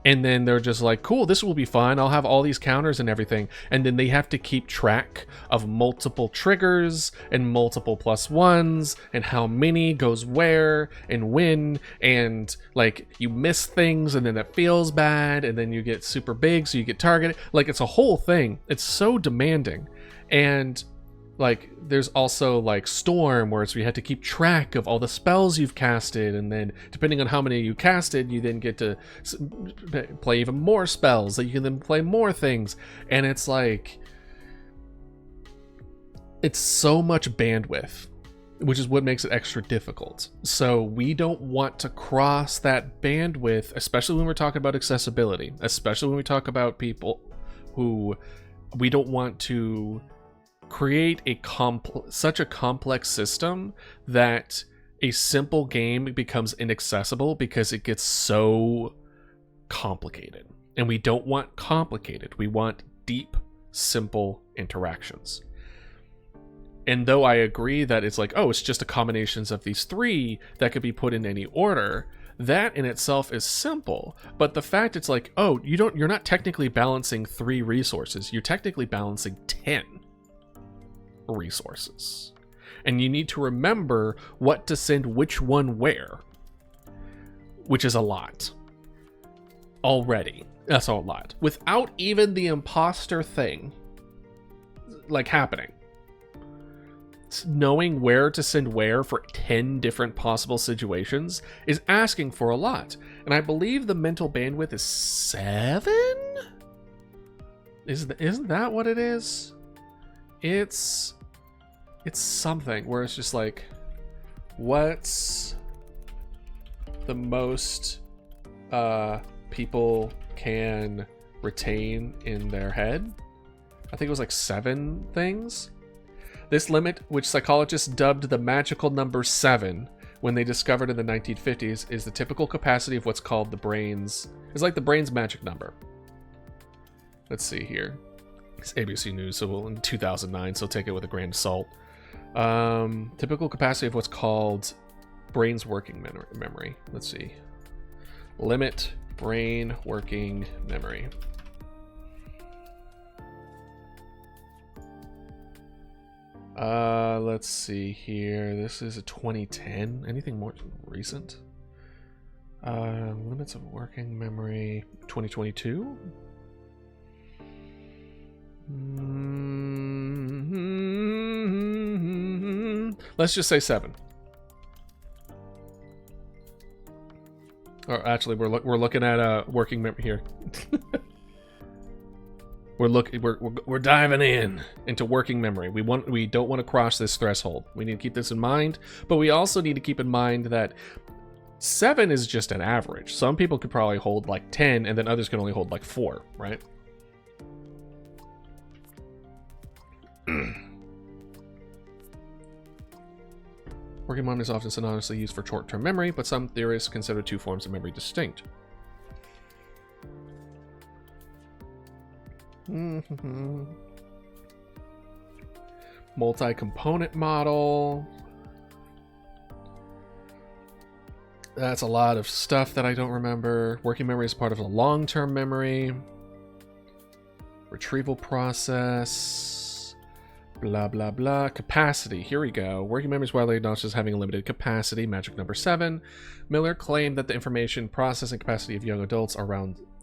and then they're just like, cool, this will be fun, I'll have all these counters and everything, and then they have to keep track of multiple triggers and multiple +1s and how many goes where and when, and like you miss things and then that feels bad, and then you get super big so you get targeted. Like, it's a whole thing. It's so demanding. And like, there's also like Storm, where you had to keep track of all the spells you've casted, and then depending on how many you casted, you then get to play even more spells that you can then play more things. And it's like, it's so much bandwidth, which is what makes it extra difficult. So we don't want to cross that bandwidth, especially when we're talking about accessibility, especially when we talk about people who we don't want to create such a complex system that a simple game becomes inaccessible because it gets so complicated. And we don't want complicated. We want deep, simple interactions. And though I agree that it's like, oh, it's just a combinations of these 3 that could be put in any order, that in itself is simple. But the fact it's like, oh, you're not technically balancing 3 resources. You're technically balancing 10 resources, and you need to remember what to send which one where, which is a lot already. That's a lot without even the imposter thing like happening. knowing where to send where for 10 different possible situations is asking for a lot. And I believe the mental bandwidth is 7? Isn't that what it is? It's something where it's just like, what's the most people can retain in their head? I think it was like 7 things. This limit, which psychologists dubbed the magical number 7 when they discovered in the 1950s, is the typical capacity of what's called the brain's... It's like the brain's magic number. Let's see here. It's ABC News, so in 2009, so take it with a grain of salt. Typical capacity of what's called brain's working memory. Let's see. Limit brain working memory. Let's see here. This is a 2010. Anything more recent? Limits of working memory 2022. Let's just say 7. Or actually, we're looking at working memory here. We're diving into working memory. We don't want to cross this threshold. We need to keep this in mind, but we also need to keep in mind that 7 is just an average. Some people could probably hold like 10, and then others can only hold like 4, right? Working memory is often synonymously used for short-term memory, but some theorists consider 2 forms of memory distinct. Multi-component model. That's a lot of stuff that I don't remember. Working memory is part of a long-term memory. Retrieval process. Blah, blah, blah. Capacity. Here we go. Working memory is widely acknowledged as having a limited capacity. Magic number 7. Miller claimed that the information processing capacity of young adults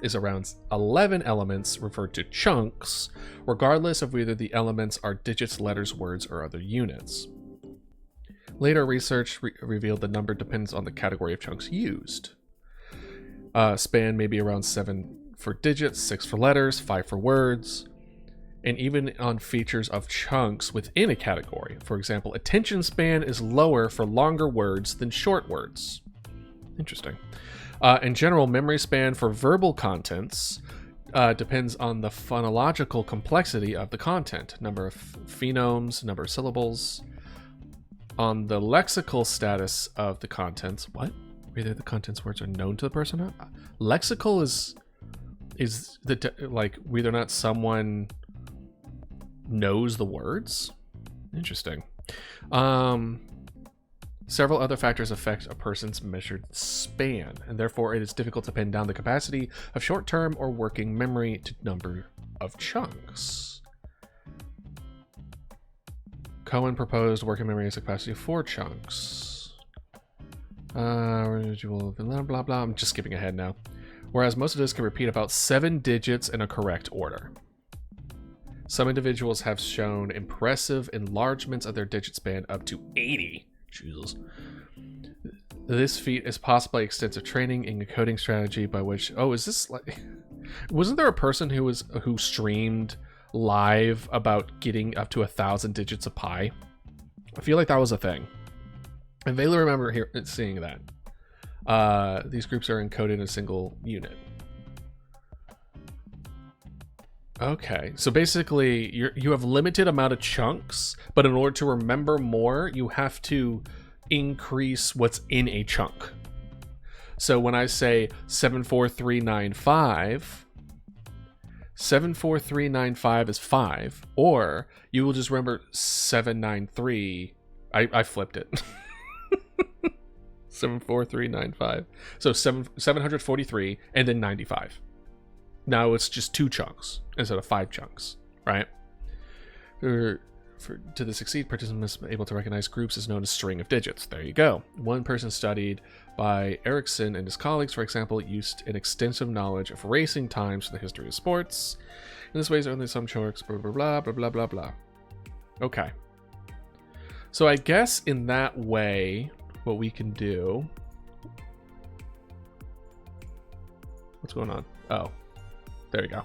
is around 11 elements, referred to chunks, regardless of whether the elements are digits, letters, words, or other units. Later research revealed the number depends on the category of chunks used. Span may be around 7 for digits, 6 for letters, 5 for words, and even on features of chunks within a category. For example, attention span is lower for longer words than short words. Interesting. In general, memory span for verbal contents depends on the phonological complexity of the content, number of phonemes, number of syllables, on the lexical status of the contents. What? Whether the contents words are known to the person or not? Lexical is like whether or not someone knows the words. Interesting. Several other factors affect a person's measured span, and therefore it is difficult to pin down the capacity of short-term or working memory to number of chunks. Cohen proposed working memory as a capacity of 4 chunks. Blah, blah, blah. I'm just skipping ahead now. Whereas most of this can repeat about 7 digits in a correct order. Some individuals have shown impressive enlargements of their digit span up to 80. Jesus. This feat is possible by extensive training and coding strategy by which... Oh, is this like... Wasn't there a person who streamed live about getting up to 1,000 digits of pi? I feel like that was a thing. I vaguely remember seeing that. These groups are encoded in a single unit. Okay, so basically you have limited amount of chunks, but in order to remember more, you have to increase what's in a chunk. So when I say 74395, 74395 is 5, or you will just remember 793. I flipped it. 74395. So 743 and then 95. Now it's just 2 chunks instead of 5 chunks, right? To succeed, participants able to recognize groups is known as string of digits. There you go. One person studied by Erickson and his colleagues, for example, used an extensive knowledge of racing times from the history of sports. In this way, only some chunks, blah, blah, blah, blah, blah, blah, blah. Okay. So I guess in that way, what we can do... What's going on? Oh, there you go.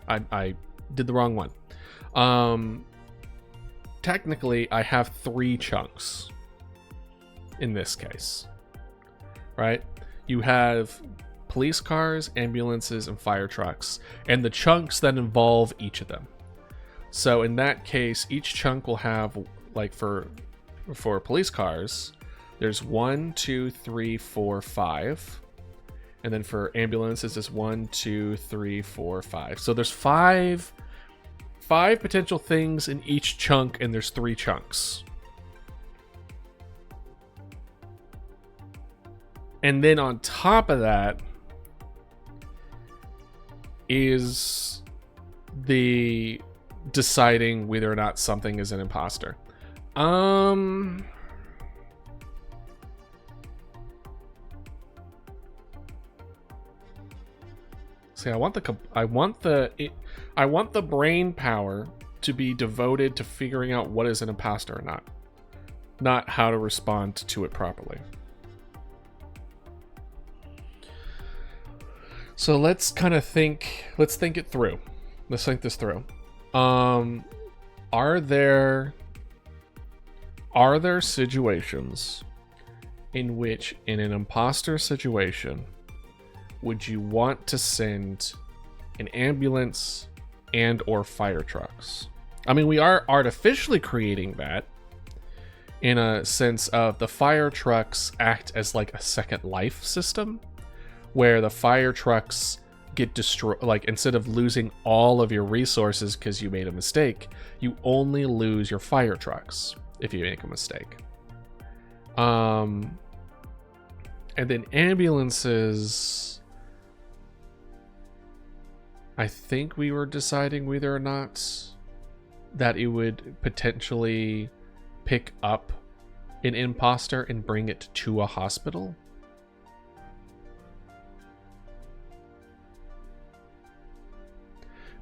I did the wrong one. Technically, I have 3 chunks in this case, right? You have police cars, ambulances, and fire trucks, and the chunks that involve each of them. So in that case, each chunk will have, like for police cars, there's 1, 2, 3, 4, 5. And then for ambulances, it's 1, 2, 3, 4, 5. So there's five potential things in each chunk, and there's 3 chunks. And then on top of that is the deciding whether or not something is an imposter. See, I want the brain power to be devoted to figuring out what is an imposter or not how to respond to it properly. So let's kind of think it through. Let's think this through. Are there situations in which, in an imposter situation, would you want to send an ambulance and or fire trucks? I mean, we are artificially creating that in a sense of the fire trucks act as like a second life system, where the fire trucks get destroyed. Like, instead of losing all of your resources because you made a mistake, you only lose your fire trucks if you make a mistake. And then ambulances, I think we were deciding whether or not that it would potentially pick up an imposter and bring it to a hospital.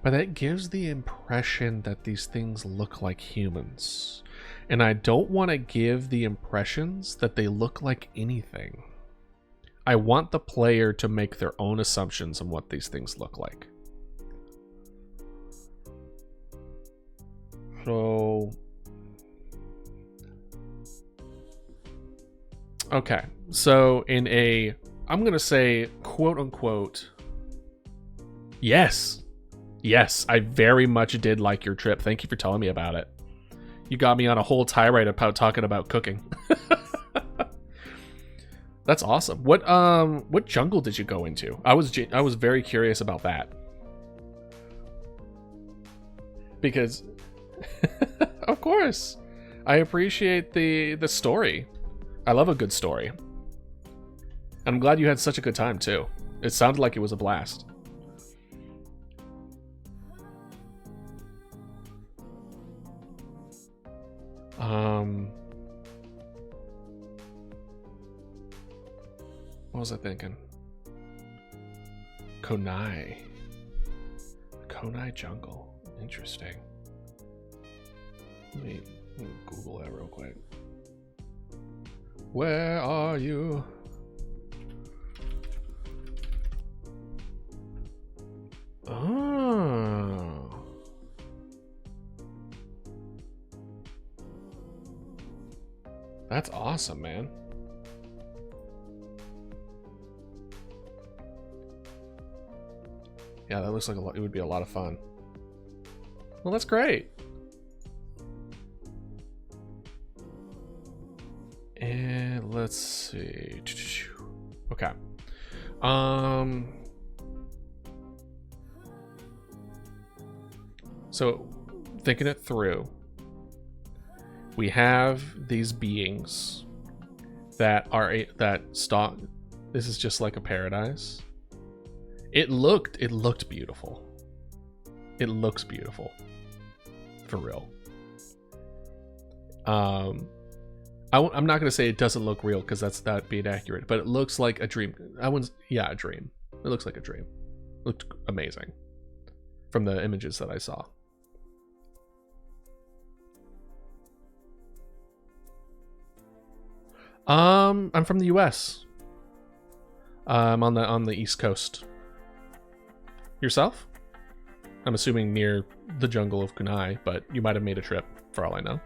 But that gives the impression that these things look like humans. And I don't want to give the impressions that they look like anything. I want the player to make their own assumptions on what these things look like. So, okay, so in a, I'm gonna say, quote unquote, yes, I very much did like your trip. Thank you for telling me about it. You got me on a whole tirade about talking about cooking. That's awesome. What jungle did you go into? I was very curious about that. Because of course, I appreciate the story. I love a good story. And I'm glad you had such a good time too. It sounded like it was a blast. What was I thinking? Konai jungle. Interesting. Let me Google that real quick. Where are you? Oh. That's awesome, man. Yeah, that looks like it would be a lot of fun. Well, that's great. And let's see. Okay. So thinking it through, we have these beings that stalk. This is just like a paradise. It looked beautiful. It looks beautiful. For real. I'm not gonna say it doesn't look real because that'd be inaccurate, but it looks like a dream. A dream. It looks like a dream. It looked amazing from the images that I saw. I'm from the US. I'm on the East Coast. Yourself? I'm assuming near the jungle of Kunai, but you might have made a trip, for all I know.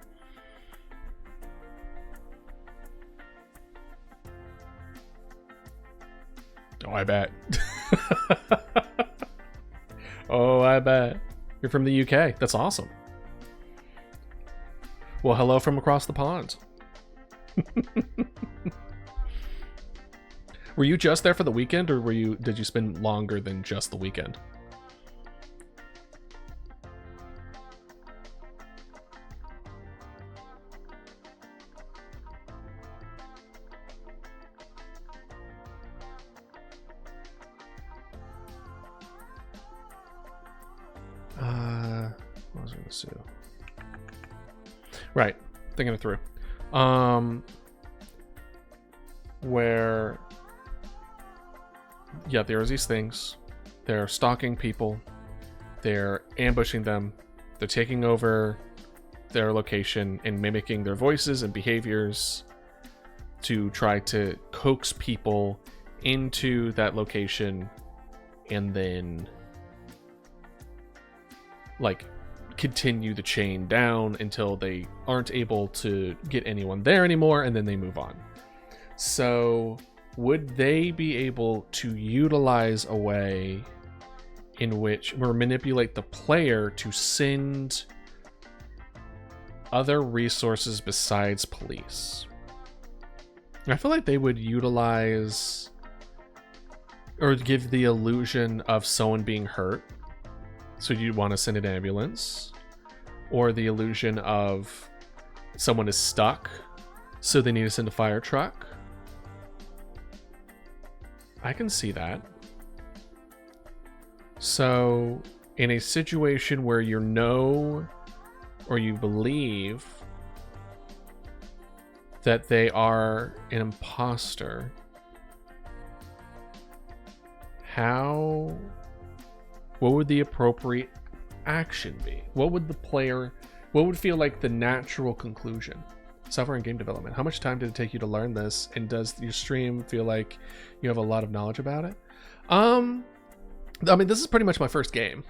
Oh, I bet. Oh, I bet. You're from the UK. That's awesome. Well, hello from across the pond. Were you just there for the weekend, or did you spend longer than just the weekend? What was I gonna say? Right, thinking it through. Where, yeah, there's these things. They're stalking people. They're ambushing them. They're taking over their location and mimicking their voices and behaviors to try to coax people into that location and then like continue the chain down until they aren't able to get anyone there anymore, and then they move on. So would they be able to utilize a way in which or manipulate the player to send other resources besides police? I feel like they would utilize or give the illusion of someone being hurt, so you'd want to send an ambulance, or the illusion of someone is stuck, so they need to send a fire truck. I can see that. So in a situation where you know or you believe that they are an imposter, what would the appropriate action be? What would feel like the natural conclusion? Software and game development. How much time did it take you to learn this? And does your stream feel like you have a lot of knowledge about it? I mean, this is pretty much my first game.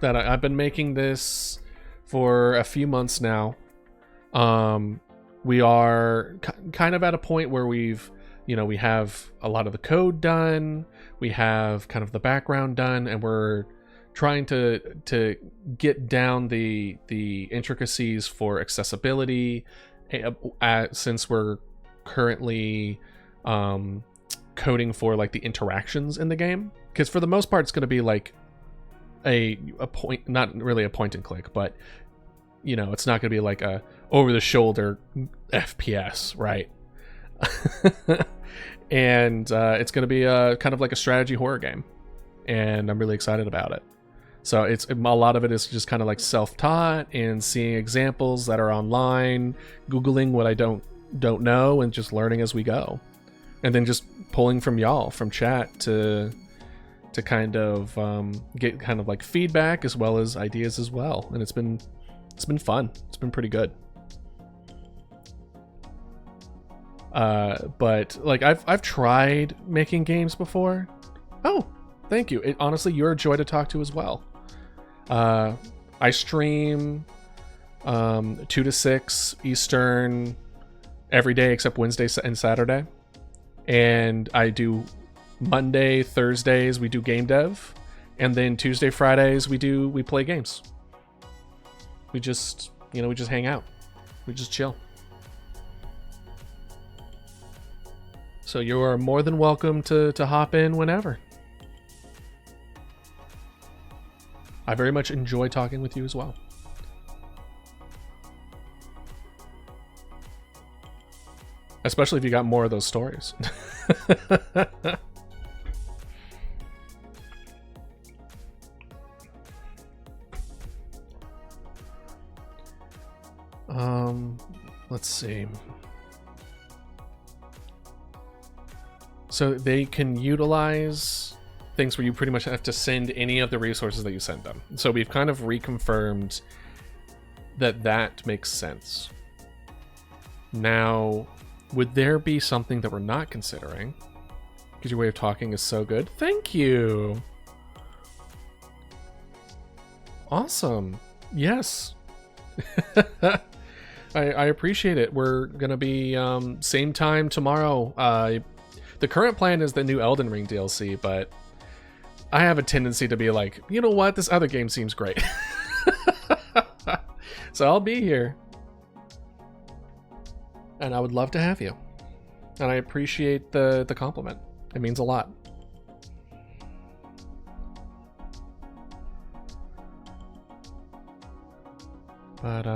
That I've been making this for a few months now. We are kind of at a point where we have a lot of the code done. We have kind of the background done, and we're trying to get down the intricacies for accessibility, since we're currently coding for like the interactions in the game, because for the most part it's going to be like a point, not really a point and click, but it's not going to be like a over the shoulder FPS, right? And it's going to be a kind of like a strategy horror game, and I'm really excited about it. So a lot of it is just kind of like self-taught and seeing examples that are online, Googling what I don't know, and just learning as we go, and then just pulling from y'all from chat to kind of get kind of like feedback as well as ideas as well. And it's been fun. It's been pretty good. But like I've tried making games before. Oh, thank you. Honestly, you're a joy to talk to as well. I stream 2 to 6 Eastern every day except Wednesday and Saturday, and I do Monday, Thursdays we do game dev, and then Tuesday, Fridays we play games. We just hang out, we just chill. So you are more than welcome to hop in whenever. I very much enjoy talking with you as well. Especially if you got more of those stories. Let's see. So they can utilize things where you pretty much have to send any of the resources that you send them. So we've kind of reconfirmed that makes sense. Now, Would there be something that we're not considering? Because your way of talking is so good. Thank you. Awesome. Yes. I appreciate it. We're gonna be same time tomorrow. The current plan is the new Elden Ring DLC, but I have a tendency to be like, you know what, this other game seems great. So I'll be here. And I would love to have you. And I appreciate the compliment. It means a lot. But,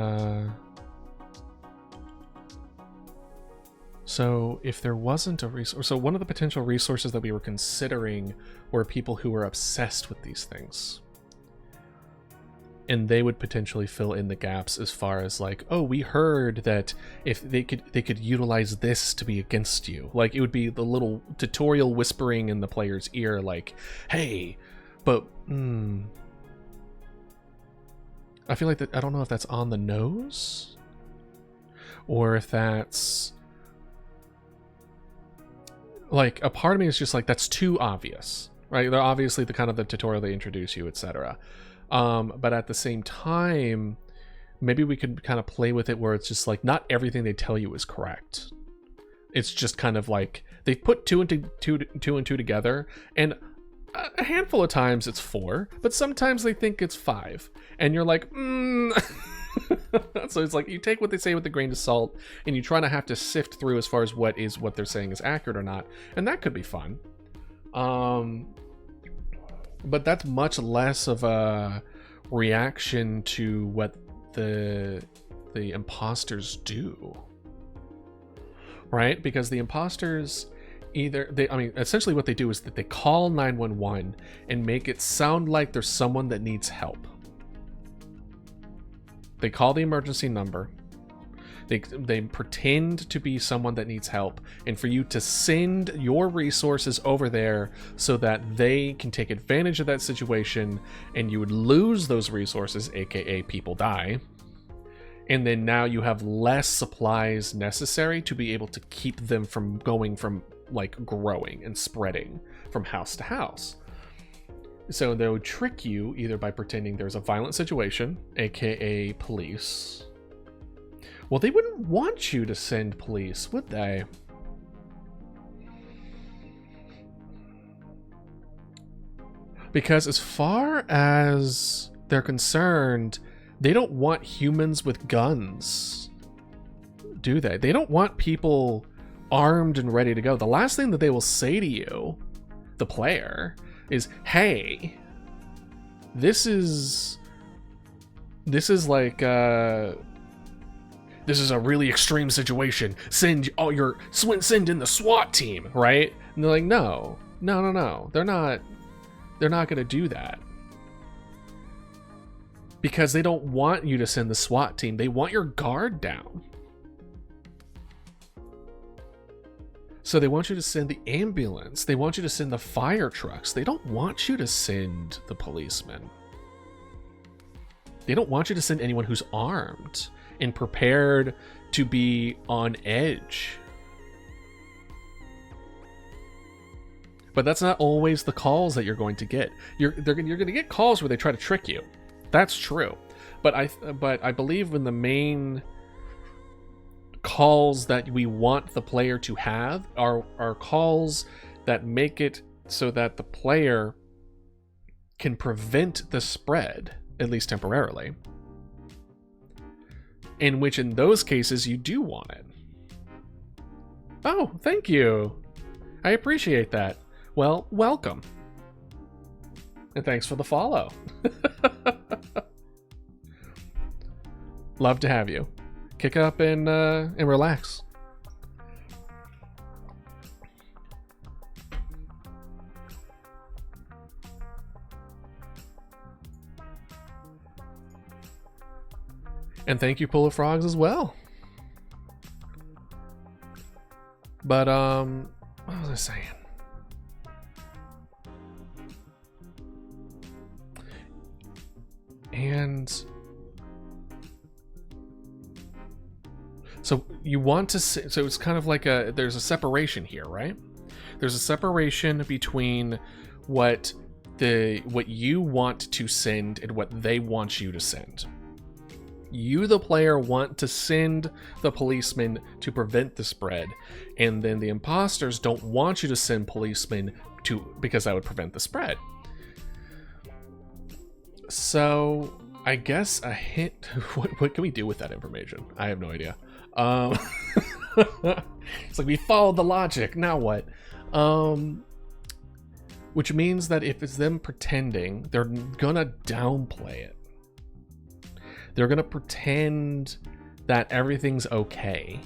so if there wasn't a resource, so one of the potential resources that we were considering were people who were obsessed with these things. And they would potentially fill in the gaps as far as like, oh, we heard that if they could utilize this to be against you. Like it would be the little tutorial whispering in the player's ear, like, hey, but I feel like that, I don't know if that's on the nose or if that's like, a part of me is just like, that's too obvious, right? They're obviously the kind of the tutorial they introduce you, etc. But at the same time, maybe we could kind of play with it where it's just like, not everything they tell you is correct. It's just kind of like, they put two and two together, and a handful of times it's 4, but sometimes they think it's 5. And you're like, So it's like, you take what they say with a grain of salt, and you try to have to sift through as far as what they're saying is accurate or not. And that could be fun. But that's much less of a reaction to what the imposters do, right? Because the imposters essentially what they do is that they call 911 and make it sound like there's someone that needs help. They call the emergency number. They pretend to be someone that needs help, and for you to send your resources over there so that they can take advantage of that situation, and you would lose those resources, aka people die. And then now you have less supplies necessary to be able to keep them from going from like growing and spreading from house to house. So they would trick you either by pretending there's a violent situation, aka police. Well, they wouldn't want you to send police, would they? Because as far as they're concerned, they don't want humans with guns, do they? They don't want people armed and ready to go. The last thing that they will say to you, the player, is, hey, this is like, this is a really extreme situation. Send in the SWAT team, right? And they're like, no. They're not gonna do that. Because they don't want you to send the SWAT team. They want your guard down. So they want you to send the ambulance. They want you to send the fire trucks. They don't want you to send the policemen. They don't want you to send anyone who's armed and prepared to be on edge. But that's not always the calls that you're going to get. You're going to get calls where they try to trick you. That's true. But I believe in the main calls that we want the player to have are calls that make it so that the player can prevent the spread, at least temporarily. In which, in those cases, you do want it. Oh, thank you. I appreciate that. Well, welcome. And thanks for the follow. Love to have you. Kick up and relax. And thank you, Polar Frogs, as well. But, what was I saying? And So you want to, so it's kind of like there's a separation here, right? There's a separation between what you want to send and what they want you to send. You, the player, want to send the policemen to prevent the spread, and then the imposters don't want you to send policemen because that would prevent the spread. So I guess a hint. What can we do with that information? I have no idea. It's like we followed the logic. Now what? Which means that if it's them pretending, they're gonna downplay it. They're gonna pretend that everything's okay.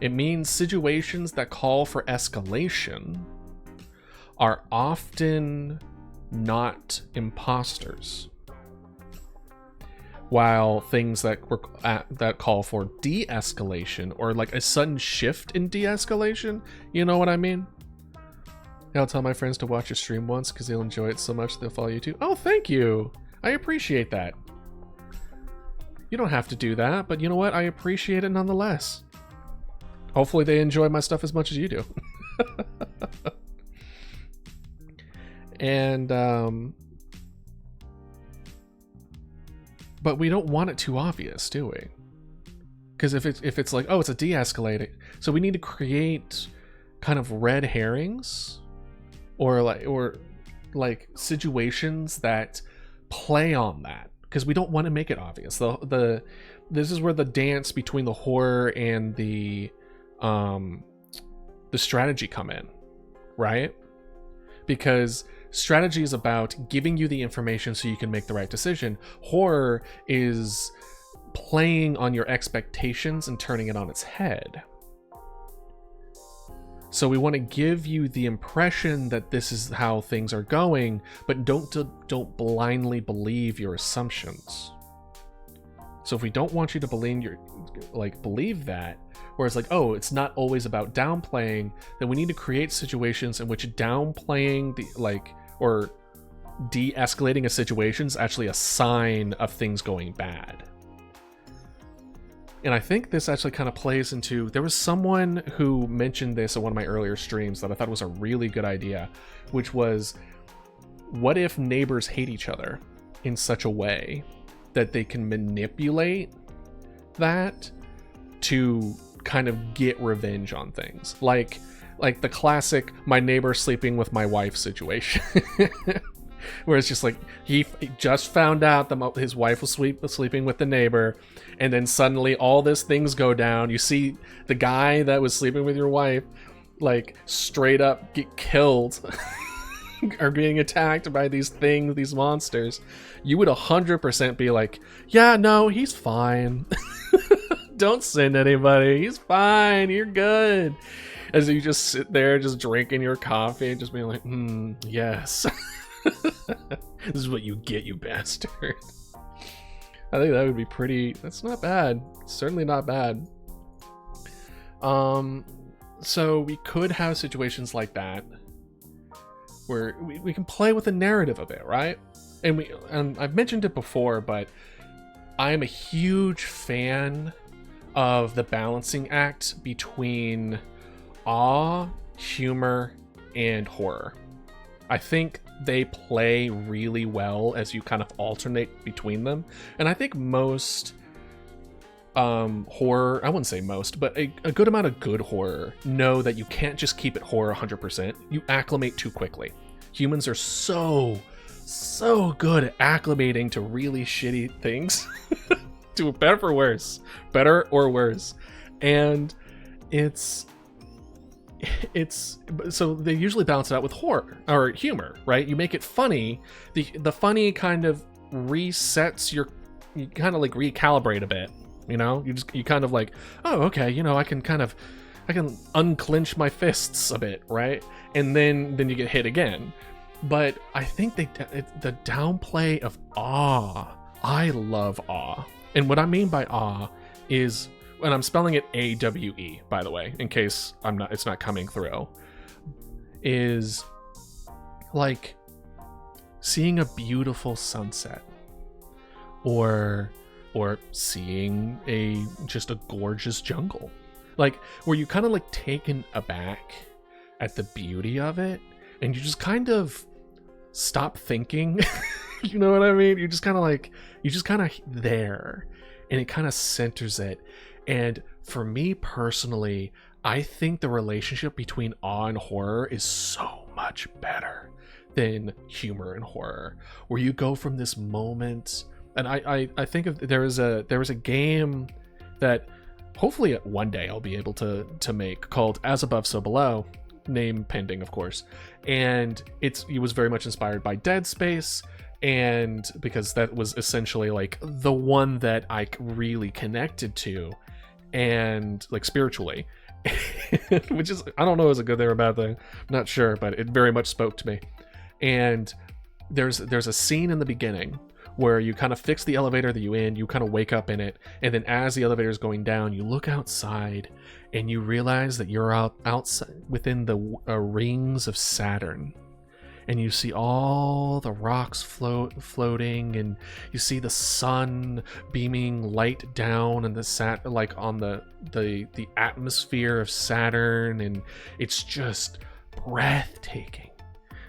It means situations that call for escalation are often not imposters, while things that call for de-escalation or like a sudden shift in de-escalation, you know what I mean? I'll tell my friends to watch your stream once because they'll enjoy it so much they'll follow you too. Oh, thank you. I appreciate that. You don't have to do that, but you know what? I appreciate it nonetheless. Hopefully they enjoy my stuff as much as you do. And, but we don't want it too obvious, do we? Because if it's like, oh, it's a de-escalating, so we need to create kind of red herrings or like situations that play on that, because we don't want to make it obvious. This is where the dance between the horror and the strategy come in, right? Because strategy is about giving you the information so you can make the right decision. Horror is playing on your expectations and turning it on its head. So we want to give you the impression that this is how things are going, but don't blindly believe your assumptions. So if we don't want you to believe that, where it's like, oh, it's not always about downplaying, then we need to create situations in which downplaying or de-escalating a situation is actually a sign of things going bad. And I think this actually kind of plays into, there was someone who mentioned this in one of my earlier streams that I thought was a really good idea, which was, what if neighbors hate each other in such a way that they can manipulate that to kind of get revenge on things? Like the classic my neighbor sleeping with my wife situation. Where it's just like he just found out that his wife was sleeping with the neighbor, and then suddenly all these things go down. You see the guy that was sleeping with your wife like straight up get killed or being attacked by these things, these monsters. You would 100% be like, yeah, no, he's fine. Don't send anybody. He's fine. You're good. As you just sit there just drinking your coffee and just being like, yes. This is what you get, you bastard. I think that would be pretty, that's not bad. Certainly not bad. So we could have situations like that where we can play with the narrative a bit, right? And I've mentioned it before, but I am a huge fan of the balancing act between awe, humor, and horror. I think they play really well as you kind of alternate between them. And I think most horror, I wouldn't say most, but a good amount of good horror know that you can't just keep it horror 100%. You acclimate too quickly. Humans are so good at acclimating to really shitty things. To better or worse. And it's so they usually balance it out with horror or humor, right? You make it funny. The funny kind of resets you kind of like recalibrate a bit, you know? You kind of like, oh, okay, you know, I can unclench my fists a bit, right? And then you get hit again. But I think the downplay of awe, I love awe. And what I mean by awe is, and I'm spelling it A-W-E, by the way, in case it's not coming through, is like seeing a beautiful sunset, or or seeing just a gorgeous jungle, like where you kind of like taken aback at the beauty of it, and you just kind of stop thinking. You know what I mean? You're just kind of there, and it kind of centers it. And for me personally, I think the relationship between awe and horror is so much better than humor and horror, where you go from this moment. And I think there was a game that hopefully one day I'll be able to make, called As Above So Below, name pending of course, and it was very much inspired by Dead Space, and because that was essentially like the one that I really connected to, and like spiritually, which is, I don't know, is a good thing or a bad thing, I'm not sure, but it very much spoke to me. And there's a scene in the beginning where you kind of fix the elevator that you kind of wake up in it, and then as the elevator is going down, you look outside and you realize that you're outside within the rings of Saturn, and you see all the rocks floating, and you see the sun beaming light down and like on the atmosphere of Saturn, and it's just breathtaking,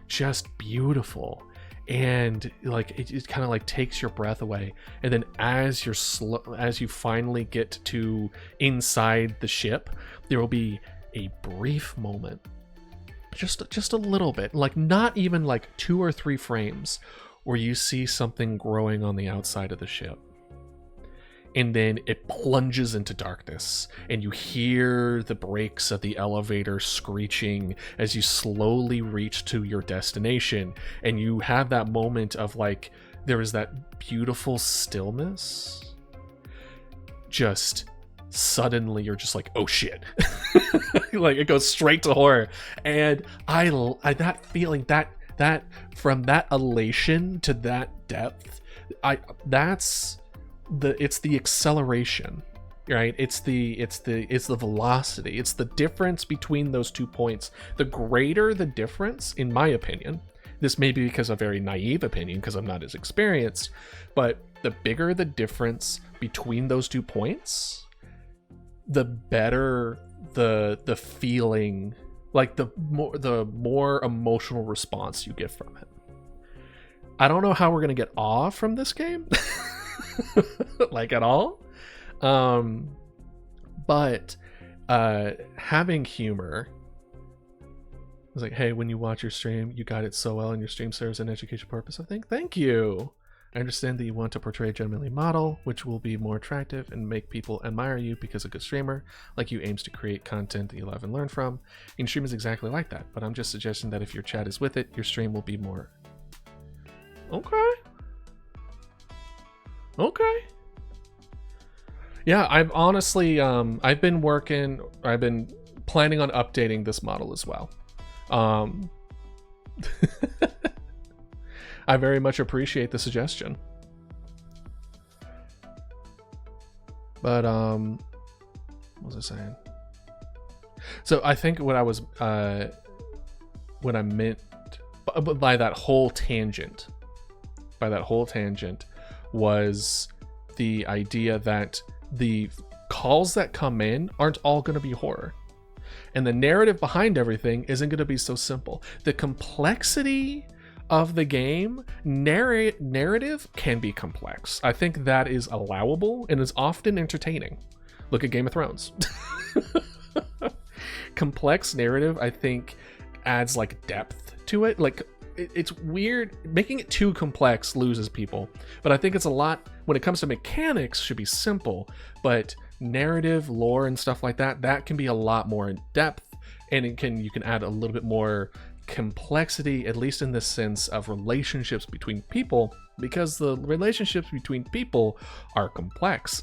just beautiful. And like it kind of like takes your breath away, and then as you finally get to inside the ship, there will be a brief moment, just a little bit, like not even like 2 or 3 frames, where you see something growing on the outside of the ship, and then it plunges into darkness, and you hear the brakes of the elevator screeching as you slowly reach to your destination. And you have that moment of like, there is that beautiful stillness. Just suddenly you're just like, oh shit. Like it goes straight to horror. And I that feeling, that from that elation to that depth, it's the acceleration, right? It's the velocity. It's the difference between those 2 points. The greater the difference, in my opinion, this may be because of a very naive opinion, because I'm not as experienced, but the bigger the difference between those 2 points, the better the feeling, like the more emotional response you get from it. I don't know how we're gonna get awe from this game. Like at all, but having humor is like, hey, when you watch your stream, you got it so well, and your stream serves an educational purpose. I think, thank you. I understand that you want to portray a genuinely model, which will be more attractive and make people admire you, because a good streamer like you aims to create content that you love and learn from. And stream is exactly like that, but I'm just suggesting that if your chat is with it, your stream will be more okay. Yeah, I've honestly I've been planning on updating this model as well. I very much appreciate the suggestion. But what was I saying? So I think what I meant by that whole tangent was the idea that the calls that come in aren't all going to be horror, and the narrative behind everything isn't going to be so simple. The complexity of the game, narrative can be complex. I think that is allowable and is often entertaining. Look at Game of Thrones. Complex narrative, I think, adds like depth to it. Like, it's weird. Making it too complex loses people. But I think it's a lot, when it comes to mechanics, should be simple. But narrative, lore, and stuff like that, that can be a lot more in depth, and you can add a little bit more complexity, at least in the sense of relationships between people, because the relationships between people are complex.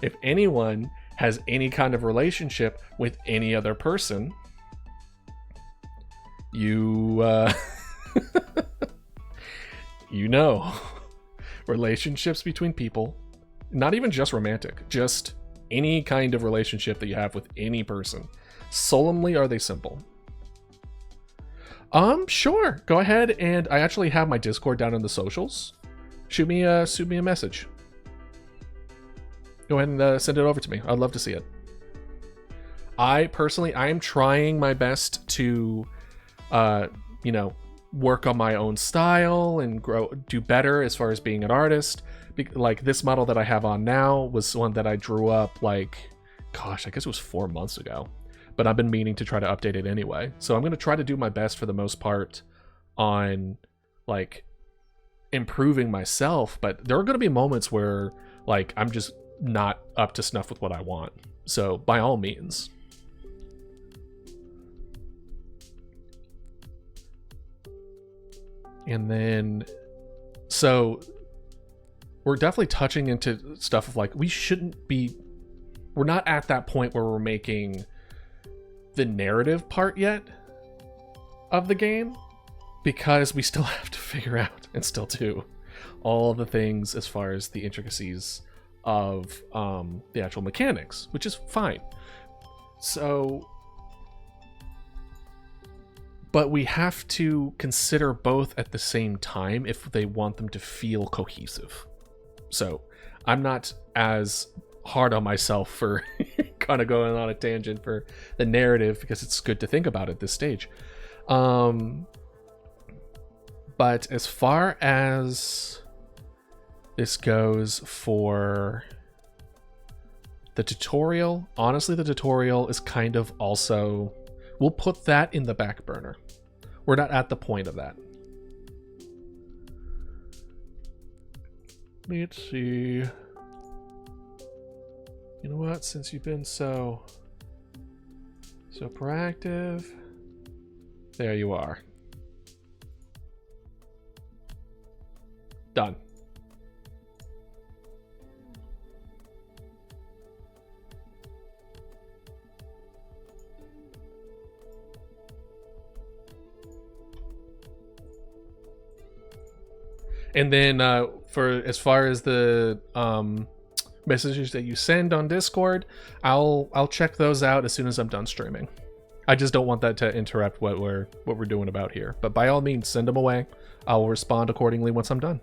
If anyone has any kind of relationship with any other person, you relationships between people, not even just romantic, just any kind of relationship that you have with any person, solemnly are they simple? Sure, go ahead. And I actually have my Discord down in the socials. shoot me a message. Go ahead and send it over to me. I'd love to see it. I am trying my best to, work on my own style and do better as far as being an artist. Like this model that I have on now was one that I drew up like, gosh, I guess it was 4 months ago. But I've been meaning to try to update it anyway. So I'm going to try to do my best for the most part on like improving myself. But there are going to be moments where like I'm just not up to snuff with what I want. So by all means. And then, so we're definitely touching into stuff of like, we're not at that point where we're making the narrative part yet of the game, because we still have to figure out and still do all the things as far as the intricacies of the actual mechanics, which is fine. So, but we have to consider both at the same time if they want them to feel cohesive. So I'm not as hard on myself for kind of going on a tangent for the narrative, because it's good to think about at this stage. But as far as this goes for the tutorial, honestly, the tutorial is kind of also, we'll put that in the back burner. We're not at the point of that. Let's see. You know what? Since you've been so proactive, there you are. Done. And then for as far as the messages that you send on Discord, I'll check those out as soon as I'm done streaming. I just don't want that to interrupt what we're doing about here. But by all means, send them away. I'll respond accordingly once I'm done.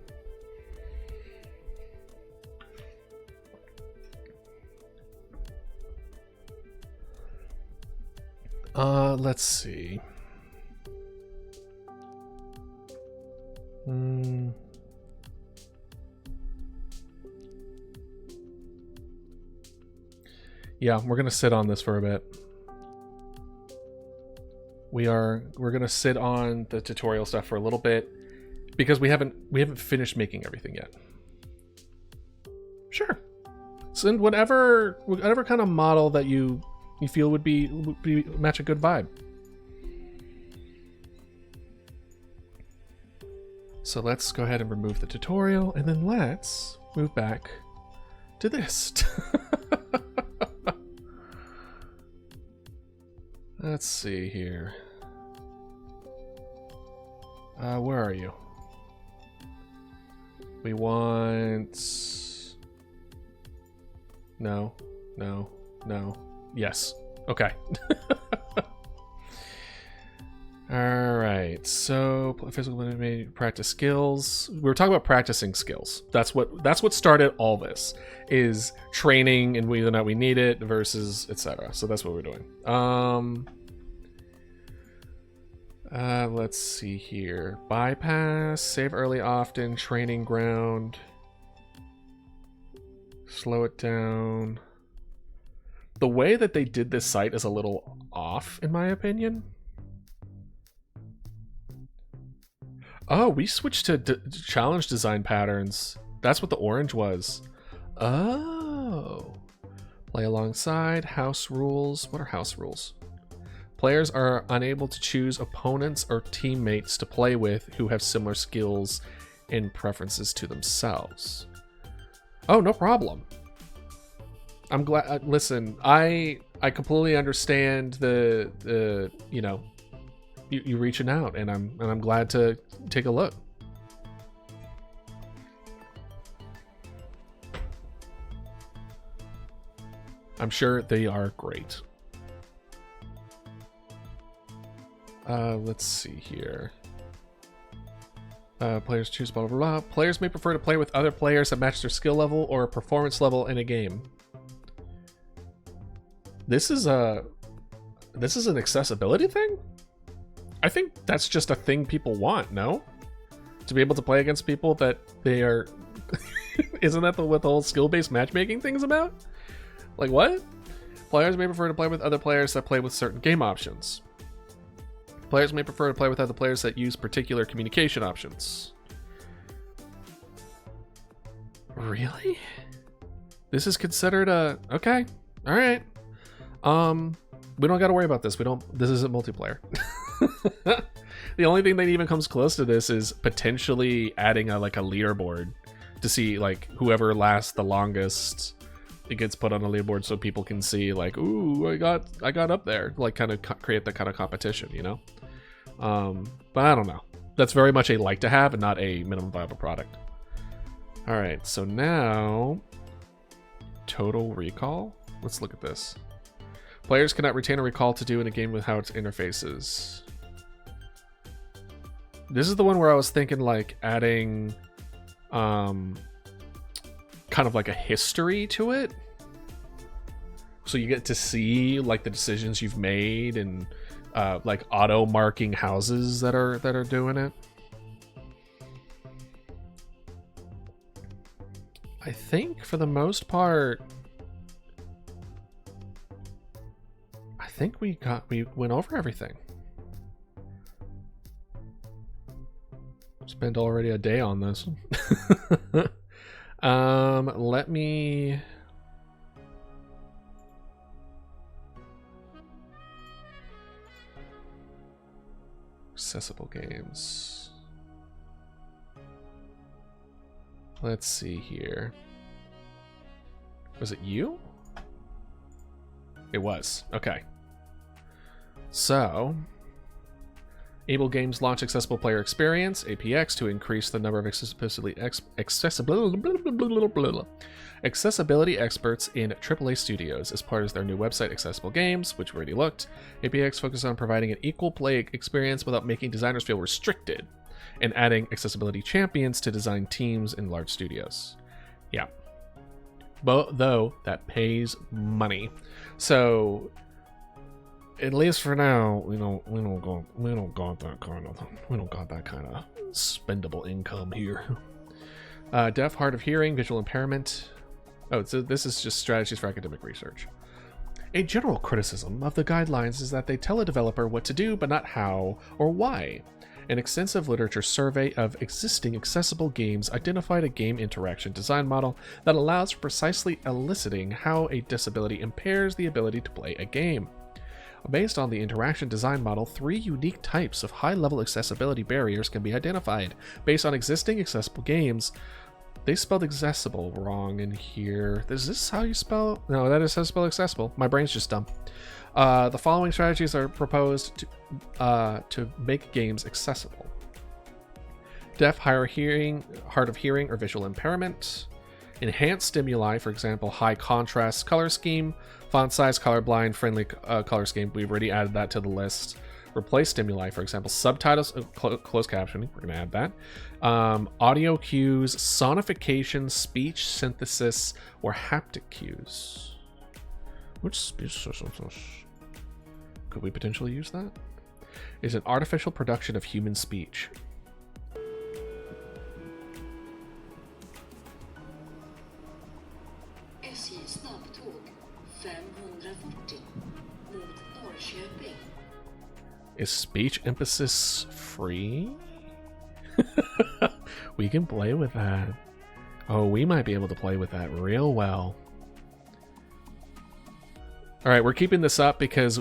Let's see. Yeah, we're gonna sit on this for a bit. We're gonna sit on the tutorial stuff for a little bit because we haven't finished making everything yet. Sure. Send whatever kind of model that you feel would be match a good vibe. So let's go ahead and remove the tutorial, and then let's move back to this. Let's see here. Where are you? We want... No. Yes. Okay. Alright, so physical ability, practice skills. We were talking about practicing skills. That's what started all this, is training and whether or not we need it versus etc. So that's what we're doing. Let's see here. Bypass, save early often, training ground. Slow it down. The way that they did this site is a little off, in my opinion. Oh, we switched to challenge design patterns. That's what the orange was. Oh. Play alongside. House rules. What are house rules? Players are unable to choose opponents or teammates to play with who have similar skills and preferences to themselves. Oh, no problem. I'm glad. Listen, I completely understand the you know, you reaching out, and I'm glad to take a look. I'm sure they are great. Let's see here. Players choose blah, blah, blah. Players may prefer to play with other players that match their skill level or performance level in a game. This is an accessibility thing? I think that's just a thing people want, no? To be able to play against people that they are... Isn't that what the whole skill-based matchmaking thing's about? Like, what? Players may prefer to play with other players that play with certain game options. Players may prefer to play with other players that use particular communication options. Really? This is considered a... Okay. Alright. We don't gotta worry about this. This isn't multiplayer. The only thing that even comes close to this is potentially adding a leaderboard to see like whoever lasts the longest. It gets put on a leaderboard so people can see like, ooh, I got up there, like kind of create that kind of competition, you know. But I don't know. That's very much a like to have and not a minimum viable product. All right, so now total recall. Let's look at this. Players cannot retain a recall to do in a game with how its interfaces. This is the one where I was thinking like adding kind of like a history to it. So you get to see like the decisions you've made and like auto marking houses that are doing it. I think for the most part, I think we went over everything. Spent already a day on this. Let me... Accessible games. Let's see here. Was it you? It was. Okay. So, Able Games launch Accessible Player Experience, APX, to increase the number of accessibility experts in AAA studios. As part of their new website, Accessible Games, which we already looked, APX focuses on providing an equal play experience without making designers feel restricted, and adding accessibility champions to design teams in large studios. Yeah. But though that pays money. So at least for now, we don't got that kind of spendable income here. Deaf, hard of hearing, visual impairment. Oh, so this is just strategies for academic research. A general criticism of the guidelines is that they tell a developer what to do, but not how or why. An extensive literature survey of existing accessible games identified a game interaction design model that allows for precisely eliciting how a disability impairs the ability to play a game. Based on the interaction design model, 3 unique types of high-level accessibility barriers can be identified. Based on existing accessible games, they spelled accessible wrong in here. Is this how you spell? No, that is how you spell accessible. My brain's just dumb. The following strategies are proposed to make games accessible. Deaf, hard of hearing, or visual impairment. Enhanced stimuli, for example, high contrast color scheme. Font size, colorblind, friendly color scheme. We've already added that to the list. Replace stimuli, for example, subtitles, closed captioning. We're going to add that. Audio cues, sonification, speech synthesis, or haptic cues. Which speech could we potentially use that? Is an artificial production of human speech. Is speech emphasis free? We can play with that. Oh, we might be able to play with that real well. All right, we're keeping this up because,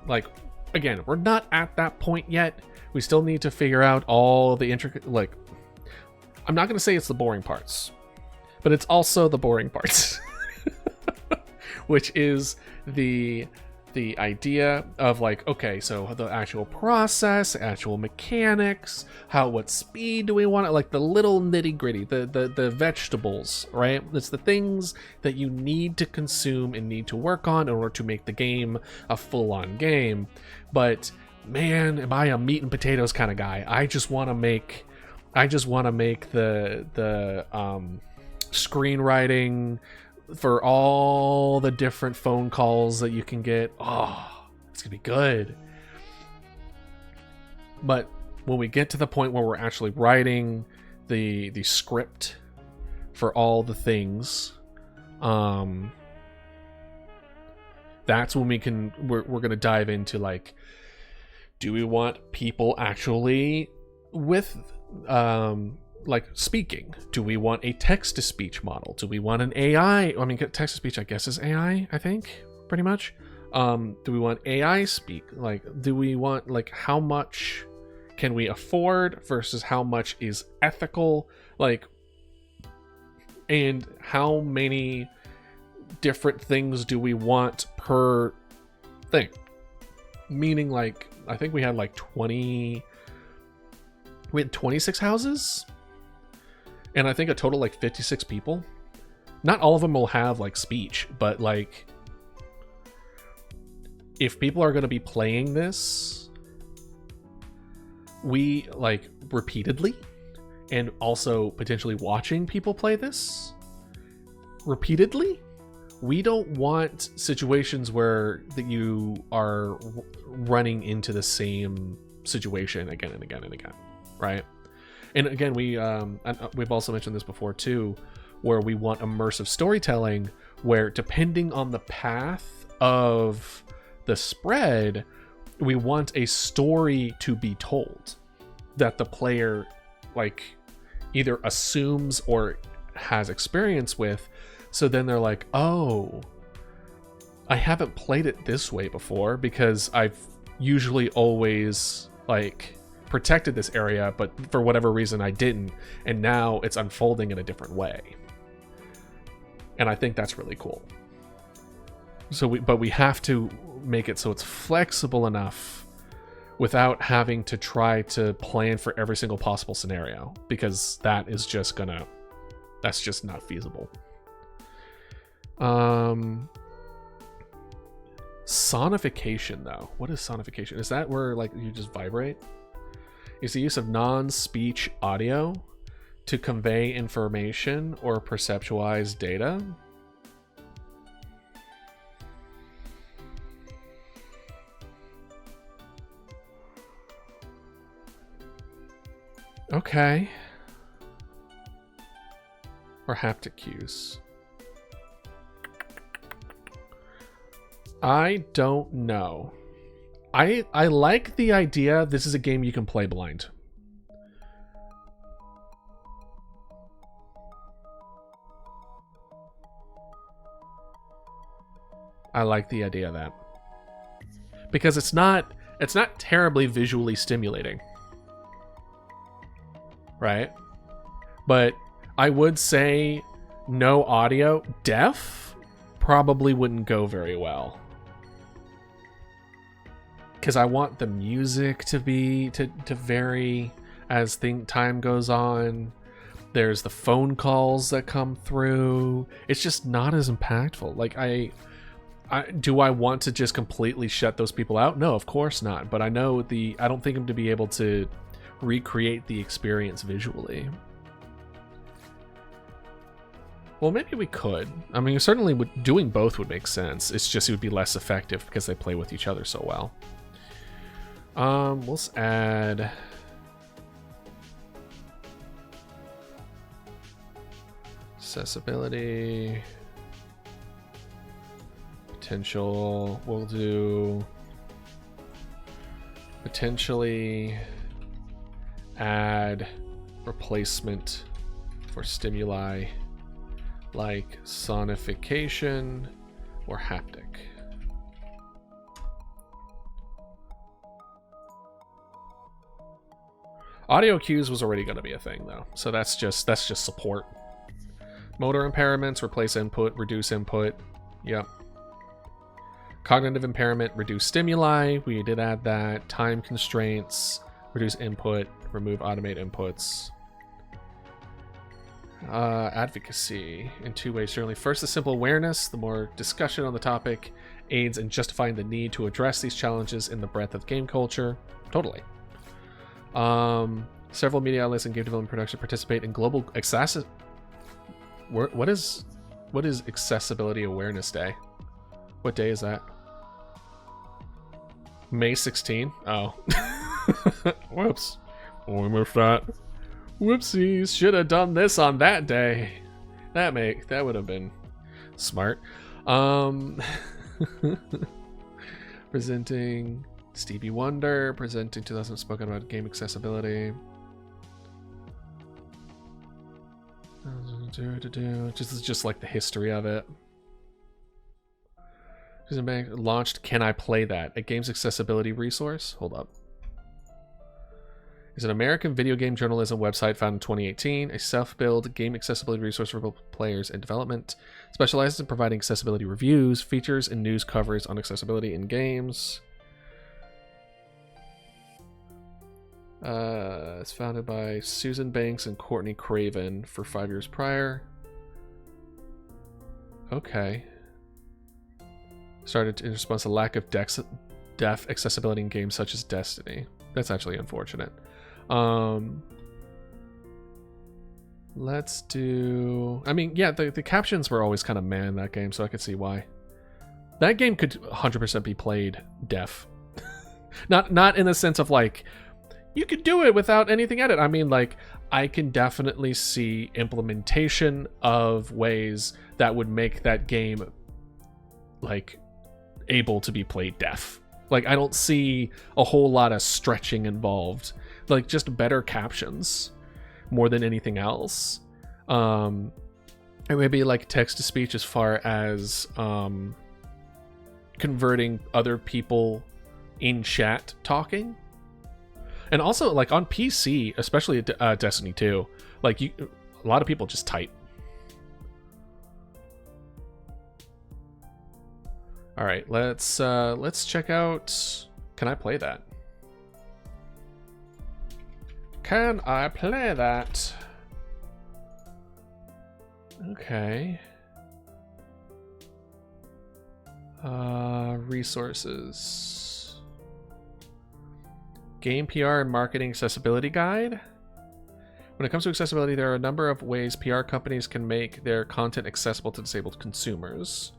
like, again, we're not at that point yet. We still need to figure out all the intricate, like, I'm not going to say it's the boring parts, but it's also the boring parts, which is the idea of like, okay, so the actual process, actual mechanics, what speed do we want it, like the little nitty gritty, the vegetables, right? It's the things that you need to consume and need to work on in order to make the game a full-on game. But man, am I a meat and potatoes kind of guy. I just want to make I just want to make the screenwriting for all the different phone calls that you can get. Oh, it's gonna be good. But when we get to the point where we're actually writing the script for all the things, that's when we're gonna dive into like, do we want people actually with like speaking? Do we want a text-to-speech model? Do we want an AI? I mean, text-to-speech I guess is AI, I think, pretty much. Do we want AI speak? Like, do we want, like, how much can we afford versus how much is ethical? Like, and how many different things do we want per thing? Meaning, like, I think we had like 26 houses, and I think a total like 56 people. Not all of them will have like speech, but like, if people are going to be playing this, we like repeatedly, and also potentially watching people play this repeatedly, we don't want situations where that you are running into the same situation again and again and again, right? And again, we've also mentioned this before too, where we want immersive storytelling, where depending on the path of the spread, we want a story to be told that the player like either assumes or has experience with. So then they're like, oh, I haven't played it this way before because I've usually always like protected this area, but for whatever reason I didn't, and now it's unfolding in a different way. And I think that's really cool. So we have to make it so it's flexible enough without having to try to plan for every single possible scenario, because that's just not feasible. Sonification though. What is sonification? Is that where like you just vibrate? Is the use of non-speech audio to convey information or perceptualize data? Okay. Or haptic cues. I don't know. I like the idea this is a game you can play blind. I like the idea of that. Because it's not terribly visually stimulating. Right? But I would say no audio. Deaf probably wouldn't go very well. Because I want the music to vary as time goes on. There's the phone calls that come through. It's just not as impactful. Like do I want to just completely shut those people out? No, of course not. But I don't think I'm to be able to recreate the experience visually. Well, maybe we could. I mean, certainly doing both would make sense. It's just it would be less effective because they play with each other so well. Let's add accessibility, potential. We'll do potentially add replacement for stimuli like sonification or haptic. Audio cues was already going to be a thing though, so that's just support. Motor impairments, replace input, reduce input. Yep. Cognitive impairment, reduce stimuli. We did add that. Time constraints, reduce input, remove automate inputs. Advocacy in two ways, certainly. First, the simple awareness. The more discussion on the topic aids in justifying the need to address these challenges in the breadth of game culture. Totally. Several media outlets and game development production participate in global access. What is Accessibility Awareness Day? What day is that? May 16? Oh. Whoops. Oh, I missed that. Whoopsies. Should have done this on that day. That would have been smart. Presenting Stevie Wonder, presenting 2000 spoken about game accessibility. This is just like the history of it. Launched Can I Play That? A games accessibility resource. Hold up. Is an American video game journalism website founded in 2018, a self-built game accessibility resource for both players and development. Specializes in providing accessibility reviews, features, and news coverage on accessibility in games. It's founded by Susan Banks and Courtney Craven for 5 years prior. Okay. Started in response to lack of deaf accessibility in games such as Destiny. That's actually unfortunate. Let's do... I mean, yeah, the captions were always kind of meh in that game, so I could see why. That game could 100% be played deaf. Not in the sense of, like, you could do it without anything added. I mean, like, I can definitely see implementation of ways that would make that game, like, able to be played deaf. Like, I don't see a whole lot of stretching involved. Like, just better captions more than anything else. And maybe like text to speech as far as converting other people in chat talking. And also, like, on PC, especially Destiny 2, like, a lot of people just type. All right, let's check out. Can I play that? Can I play that? Okay. Resources. Game PR and Marketing Accessibility Guide. When it comes to accessibility, there are a number of ways PR companies can make their content accessible to disabled consumers.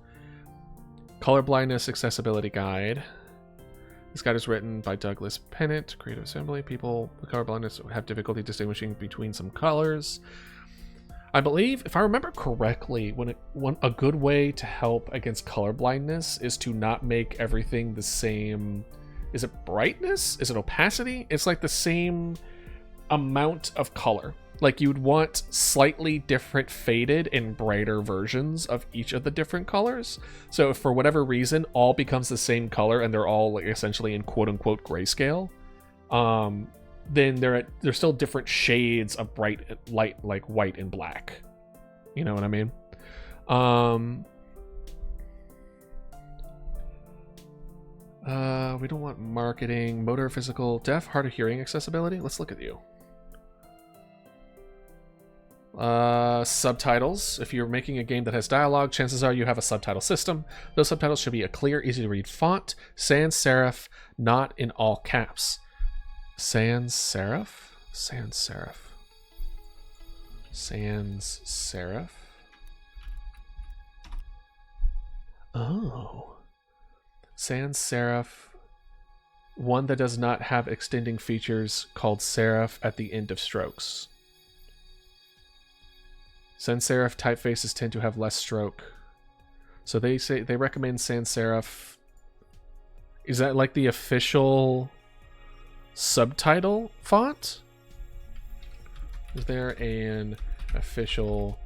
Colorblindness Accessibility Guide. This guide is written by Douglas Pennant, Creative Assembly. People with colorblindness have difficulty distinguishing between some colors. I believe, if I remember correctly, a good way to help against colorblindness is to not make everything the same. Is it brightness? Is it opacity? It's like the same amount of color. Like, you'd want slightly different faded and brighter versions of each of the different colors. So if for whatever reason all becomes the same color and they're all, like, essentially in quote-unquote grayscale, then they're still different shades of bright light, like white and black. You know what I mean? We don't want marketing, motor, physical, deaf, hard of hearing accessibility. Let's look at you. Subtitles. If you're making a game that has dialogue, chances are you have a subtitle system. Those subtitles should be a clear, easy to read font, sans serif, not in all caps. Sans serif? Sans serif. Sans serif. Oh. Sans serif. One that does not have extending features called serif at the end of strokes. Sans serif typefaces tend to have less stroke. So they recommend sans serif. Is that like the official subtitle font? Is there an official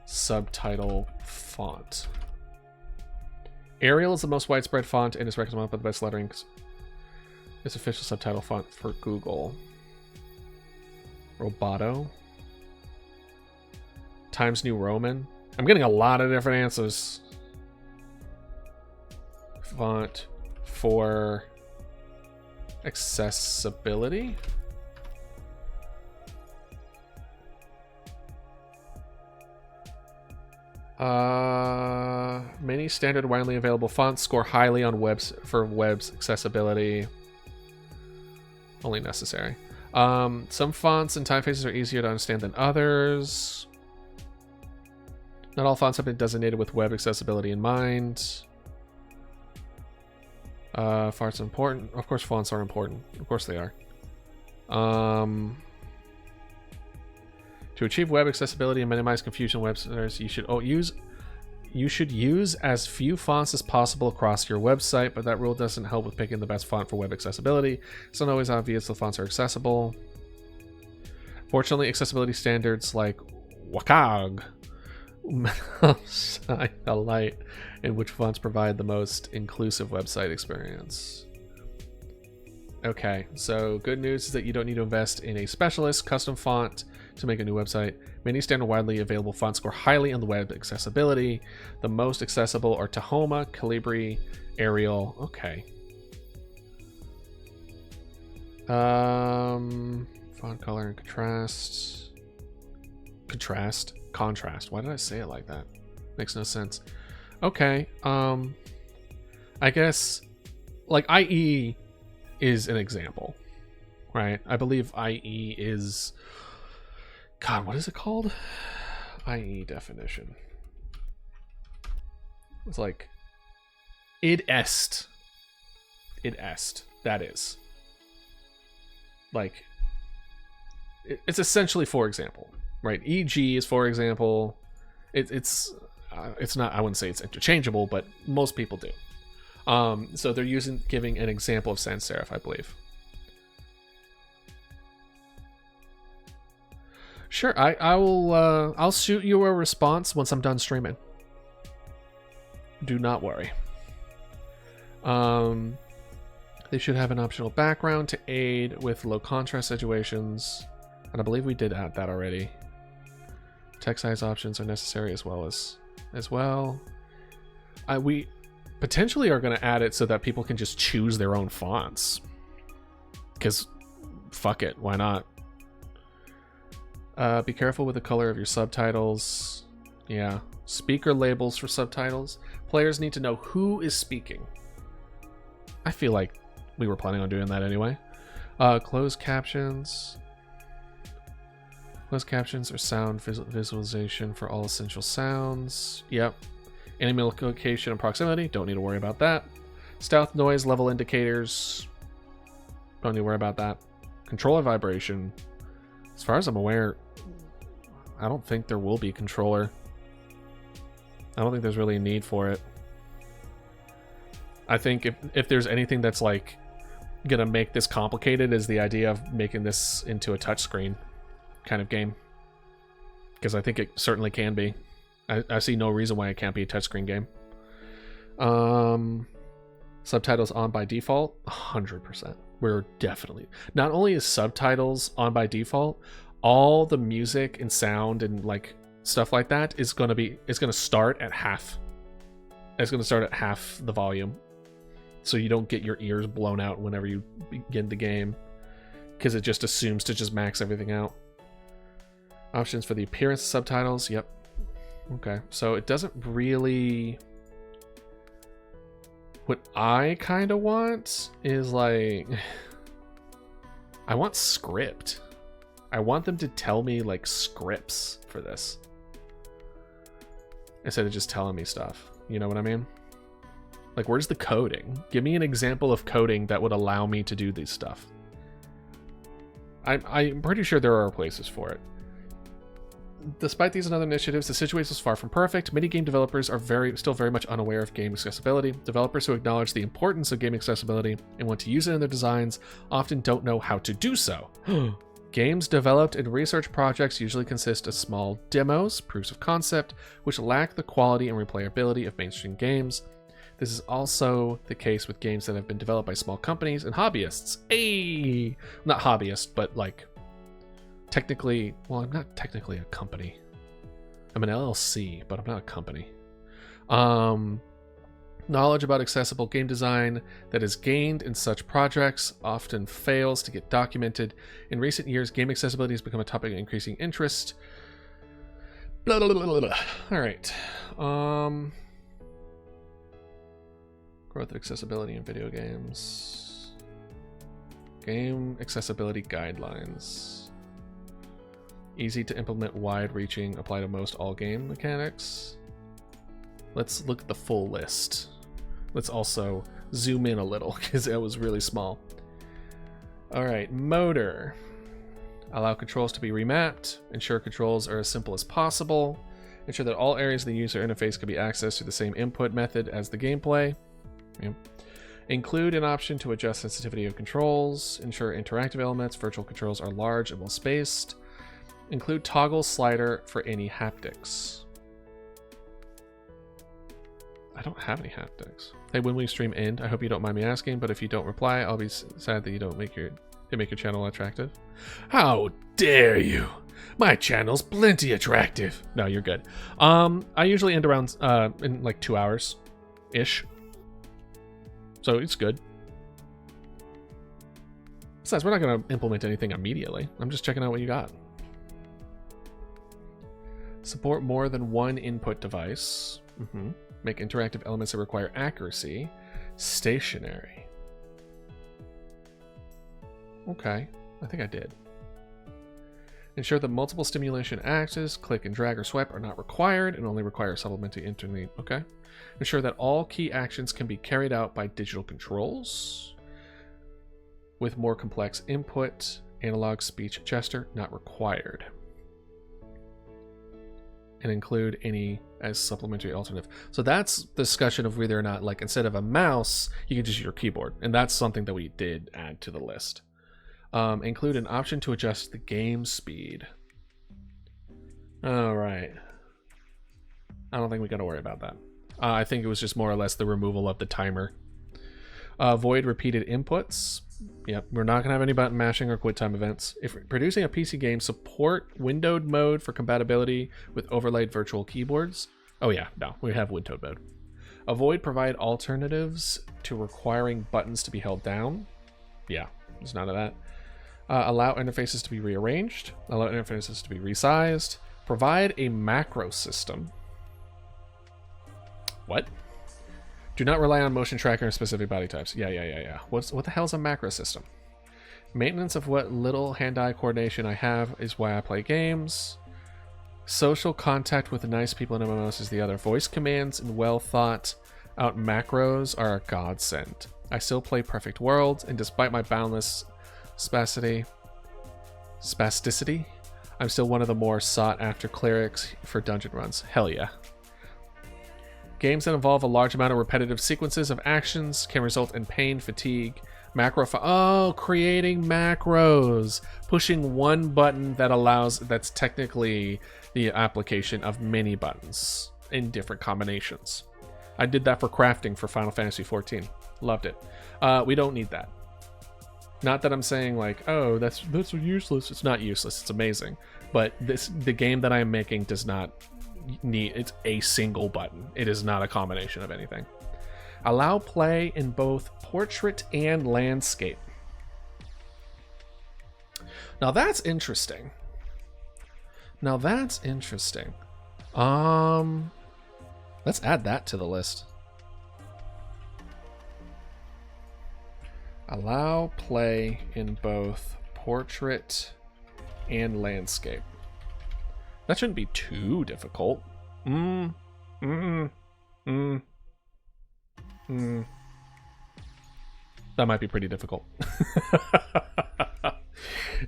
subtitle font? Arial is the most widespread font and is recommended by the best lettering. It's official subtitle font for Google. Roboto. Times New Roman. I'm getting a lot of different answers. Font for accessibility. Many standard widely available fonts score highly on web's accessibility. Only necessary. Some fonts and typefaces are easier to understand than others. Not all fonts have been designated with web accessibility in mind. Fonts are important. Of course, fonts are important. Of course they are. To achieve web accessibility and minimize confusion on websites, you should use as few fonts as possible across your website, but that rule doesn't help with picking the best font for web accessibility. It's not always obvious the fonts are accessible. Fortunately, accessibility standards like WCAG shine a light in which fonts provide the most inclusive website experience. Okay, so good news is that you don't need to invest in a specialist custom font to make a new website. Many standard widely available fonts score highly on the web accessibility. The most accessible are Tahoma, Calibri, Arial. Okay. Font color and contrast. Contrast. Why did I say it like that? Makes no sense. Okay. I guess like IE is an example, right? I believe IE is, God, what is it called? IE definition. It's like id est. Id est. That is. Like, it's essentially for example, right? EG is for example. It's not, I wouldn't say it's interchangeable, but most people do. So they're giving an example of sans serif, I believe. Sure, I'll shoot you a response once I'm done streaming. Do not worry. They should have an optional background to aid with low contrast situations, and I believe we did add that already. Text size options are necessary as well. We potentially are going to add it so that people can just choose their own fonts. Because fuck it, why not? Be careful with the color of your subtitles. Yeah. Speaker labels for subtitles. Players need to know who is speaking. I feel like we were planning on doing that anyway. Closed captions. Closed captions are sound visualization for all essential sounds. Yep. Enemy location and proximity. Don't need to worry about that. Stealth noise level indicators. Don't need to worry about that. Controller vibration. As far as I'm aware, I don't think there will be controller. I don't think there's really a need for it. I think if there's anything that's like gonna make this complicated is the idea of making this into a touchscreen kind of game. Because I think it certainly can be. I see no reason why it can't be a touchscreen game. Subtitles on by default, 100%. We're definitely. Not only is subtitles on by default, all the music and sound and like stuff like that is going to start at half. It's going to start at half the volume, so you don't get your ears blown out whenever you begin the game, because it just assumes to just max everything out. Options for the appearance of subtitles. Yep. Okay, so it doesn't really. What I kind of want is like, I want script. I want them to tell me like scripts for this instead of just telling me stuff. You know what I mean? Like, where's the coding? Give me an example of coding that would allow me to do this stuff. I'm pretty sure there are places for it. Despite these and other initiatives, the situation is far from perfect. Many game developers are still very much unaware of game accessibility. Developers who acknowledge the importance of game accessibility and want to use it in their designs often don't know how to do so. Games developed in research projects usually consist of small demos, proofs of concept, which lack the quality and replayability of mainstream games. This is also the case with games that have been developed by small companies and hobbyists. Hey! Not hobbyist, but like technically, well, I'm not technically a company. I'm an LLC, but I'm not a company. Knowledge about accessible game design that is gained in such projects often fails to get documented. In recent years, game accessibility has become a topic of increasing interest. Blah, blah, blah, blah, blah. All right. Growth of accessibility in video games. Game accessibility guidelines. Easy to implement, wide-reaching, apply to most all game mechanics. Let's look at the full list. Let's also zoom in a little because it was really small. All right, motor. Allow controls to be remapped. Ensure controls are as simple as possible. Ensure that all areas of the user interface can be accessed through the same input method as the gameplay. Yep. Include an option to adjust sensitivity of controls. Ensure interactive elements, virtual controls are large and well spaced. Include toggle slider for any haptics. I don't have any haptics. Hey, when we stream end, I hope you don't mind me asking, but if you don't reply, I'll be sad that you don't make your channel attractive. How dare you? My channel's plenty attractive. No, you're good. I usually end around in like 2 hours ish. So it's good. Besides, we're not going to implement anything immediately. I'm just checking out what you got. Support more than one input device. Make interactive elements that require accuracy. Stationary. Okay, I think I did. Ensure that multiple stimulation axes, click and drag or swipe, are not required and only require supplementary internet. Okay. Ensure that all key actions can be carried out by digital controls. With more complex input, analog speech gesture not required. And include any as supplementary alternative. So that's the discussion of whether or not, like, instead of a mouse, you can just use your keyboard. And that's something that we did add to the list. Include an option to adjust the game speed. All right. I don't think we got to worry about that. I think it was just more or less the removal of the timer. Avoid repeated inputs. Yep, we're not going to have any button mashing or quit time events. If producing a PC game, support windowed mode for compatibility with overlaid virtual keyboards. Oh yeah, no, we have windowed mode. Provide alternatives to requiring buttons to be held down. Yeah, there's none of that. Allow interfaces to be rearranged. Allow interfaces to be resized. Provide a macro system. What? Do not rely on motion tracker and specific body types. Yeah. What the hell is a macro system? Maintenance of what little hand-eye coordination I have is why I play games. Social contact with the nice people in MMOs is the other. Voice commands and well thought out macros are a godsend. I still play Perfect World, and despite my boundless spasticity, I'm still one of the more sought after clerics for dungeon runs. Hell yeah. Games that involve a large amount of repetitive sequences of actions can result in pain, fatigue, creating macros. Pushing one button that's technically the application of many buttons in different combinations. I did that for crafting for Final Fantasy XIV. Loved it. We don't need that. Not that I'm saying like, oh, that's useless. It's not useless. It's amazing. But the game that I'm making does not need, it's a single button. It is not a combination of anything. Allow play in both portrait and landscape. Now that's interesting. Let's add that to the list. Allow play in both portrait and landscape. That shouldn't be too difficult. That might be pretty difficult.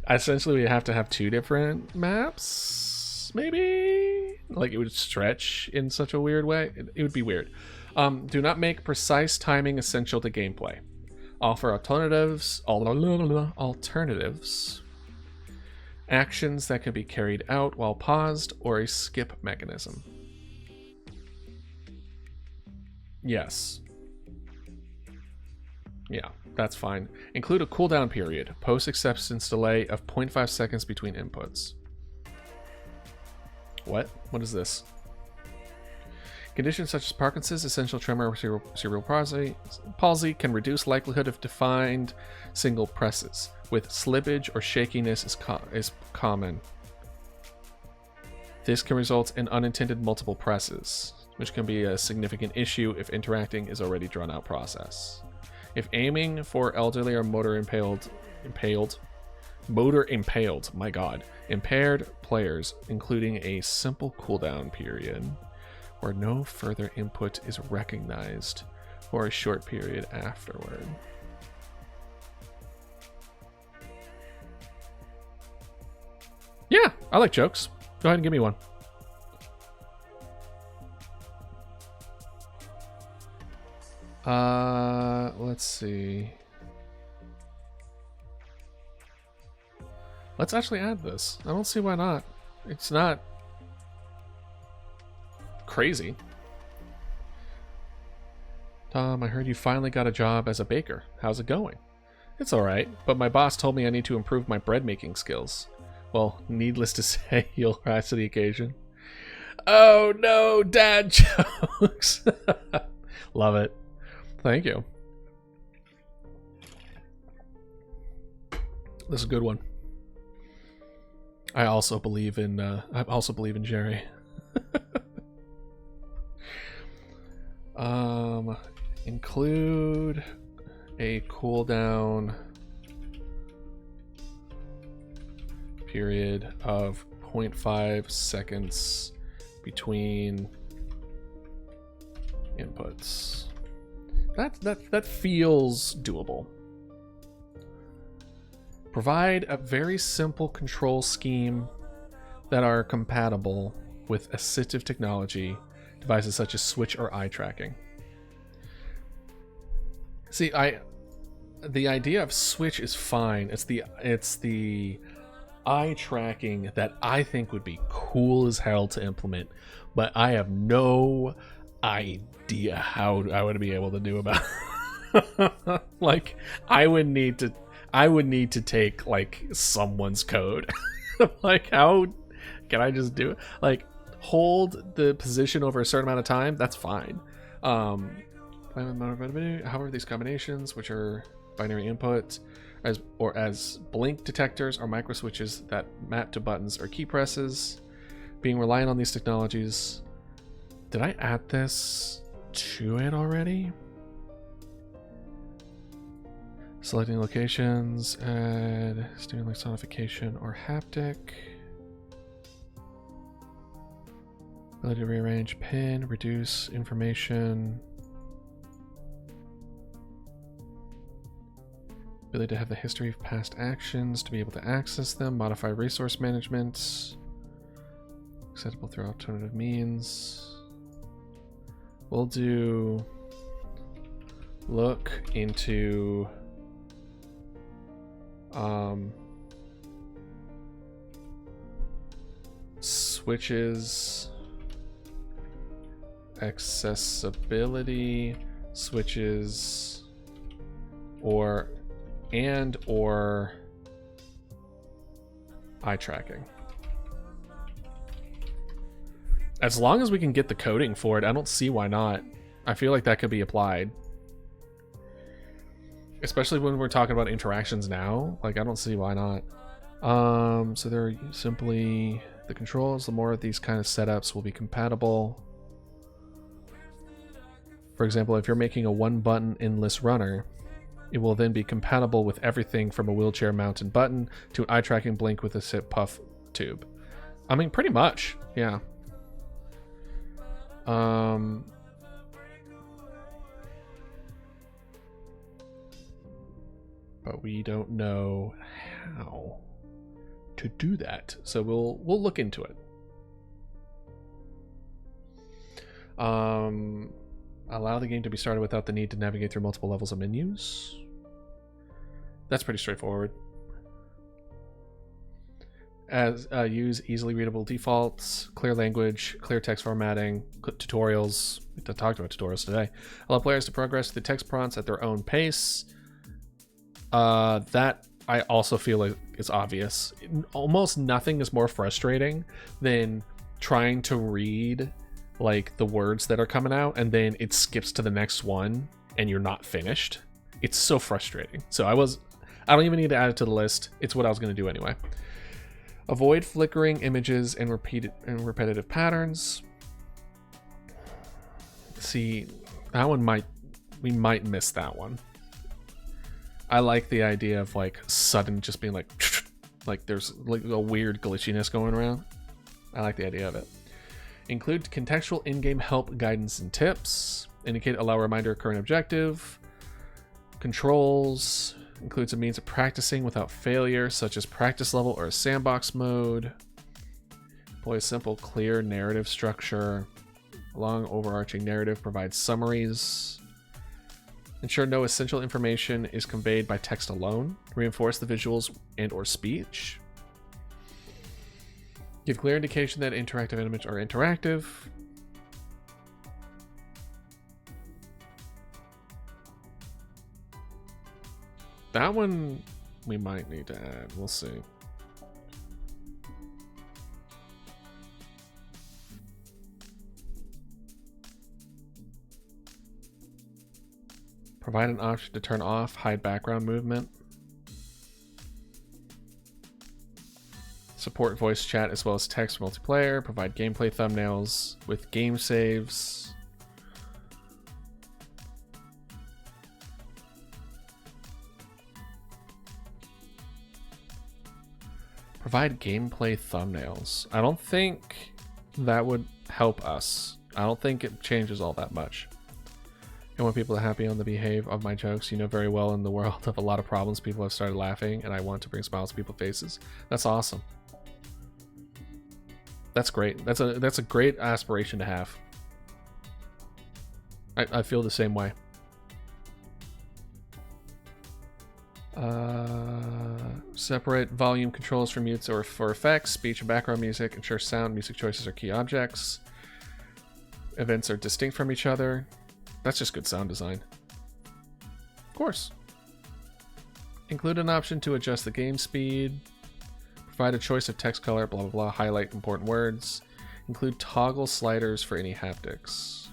Essentially, we have to have two different maps, maybe? Like, it would stretch in such a weird way. It would be weird. Do not make precise timing essential to gameplay. Offer alternatives. Actions that can be carried out while paused, or a skip mechanism. Yes. Yeah, that's fine. Include a cooldown period, post-acceptance delay of 0.5 seconds between inputs. What? What is this? Conditions such as Parkinson's, essential tremor, or cerebral palsy can reduce likelihood of defined single presses, with slippage or shakiness is common. This can result in unintended multiple presses, which can be a significant issue if interacting is already drawn out process. If aiming for elderly or my god, impaired players, including a simple cooldown period where no further input is recognized for a short period afterward. Yeah, I like jokes. Go ahead and give me one. Let's see. Let's actually add this. I don't see why not. It's not crazy. Tom, I heard you finally got a job as a baker. How's it going? It's alright, but my boss told me I need to improve my bread making skills. Well, needless to say, you'll rise to the occasion. Oh no, dad jokes. Love it. Thank you. This is a good one. I also believe in Jerry. Include a cooldown period of 0.5 seconds between inputs. That feels doable. Provide a very simple control scheme that are compatible with assistive technology devices such as switch or eye tracking. See, the idea of switch is fine. It's the eye tracking that I think would be cool as hell to implement, but I have no idea how I would be able to do about it. Like, I would need to take like someone's code. Like, how can I just do it? Like, hold the position over a certain amount of time, that's fine. However, these combinations, which are binary input as blink detectors or micro switches that map to buttons or key presses, being reliant on these technologies. Did I add this to it already? Selecting locations, add stimuli sonification or haptic. Ability to rearrange pin, reduce information. Ability to have the history of past actions, to be able to access them, modify resource management. Accessible through alternative means. We'll do look into switches, accessibility, switches, or eye tracking. As long as we can get the coding for it, I don't see why not. I feel like that could be applied. Especially when we're talking about interactions now. Like, I don't see why not. So they're simply the controls. The more of these kind of setups will be compatible. For example, if you're making a one-button endless runner, it will then be compatible with everything from a wheelchair mounted button to an eye-tracking blink with a sip puff tube. I mean, pretty much, yeah. But we don't know how to do that, so we'll look into it. Allow the game to be started without the need to navigate through multiple levels of menus. That's pretty straightforward. Use easily readable defaults, clear language, clear text formatting, tutorials. We talked about tutorials today. Allow players to progress through text prompts at their own pace. That I also feel like is obvious. Almost nothing is more frustrating than trying to read like the words that are coming out and then it skips to the next one and you're not finished. It's so frustrating. So I don't even need to add it to the list. It's what I was going to do anyway. Avoid flickering images and repetitive patterns. See, that one we might miss that one. I like the idea of like sudden just being like there's like a weird glitchiness going around. I like the idea of it. Include contextual in-game help, guidance, and tips. Indicate allow reminder of current objective. Controls. Includes a means of practicing without failure, such as practice level or a sandbox mode. Employ a simple, clear narrative structure. A long, overarching narrative provides summaries. Ensure no essential information is conveyed by text alone. Reinforce the visuals and or speech. Give clear indication that interactive elements are interactive. That one we might need to add. We'll see. Provide an option to turn off, hide background movement. Support voice chat as well as text multiplayer. Provide gameplay thumbnails with game saves. Provide gameplay thumbnails. I don't think that would help us. I don't think it changes all that much. I want people to happy on the behave of my jokes. You know very well in the world of a lot of problems, people have started laughing, and I want to bring smiles to people's faces. That's awesome. That's great. That's a great aspiration to have. I feel the same way. Separate volume controls for mutes or for effects, speech and background music. Ensure sound, music choices are key objects. Events are distinct from each other. That's just good sound design. Of course. Include an option to adjust the game speed. Provide a choice of text color, blah, blah, blah. Highlight important words. Include toggle sliders for any haptics.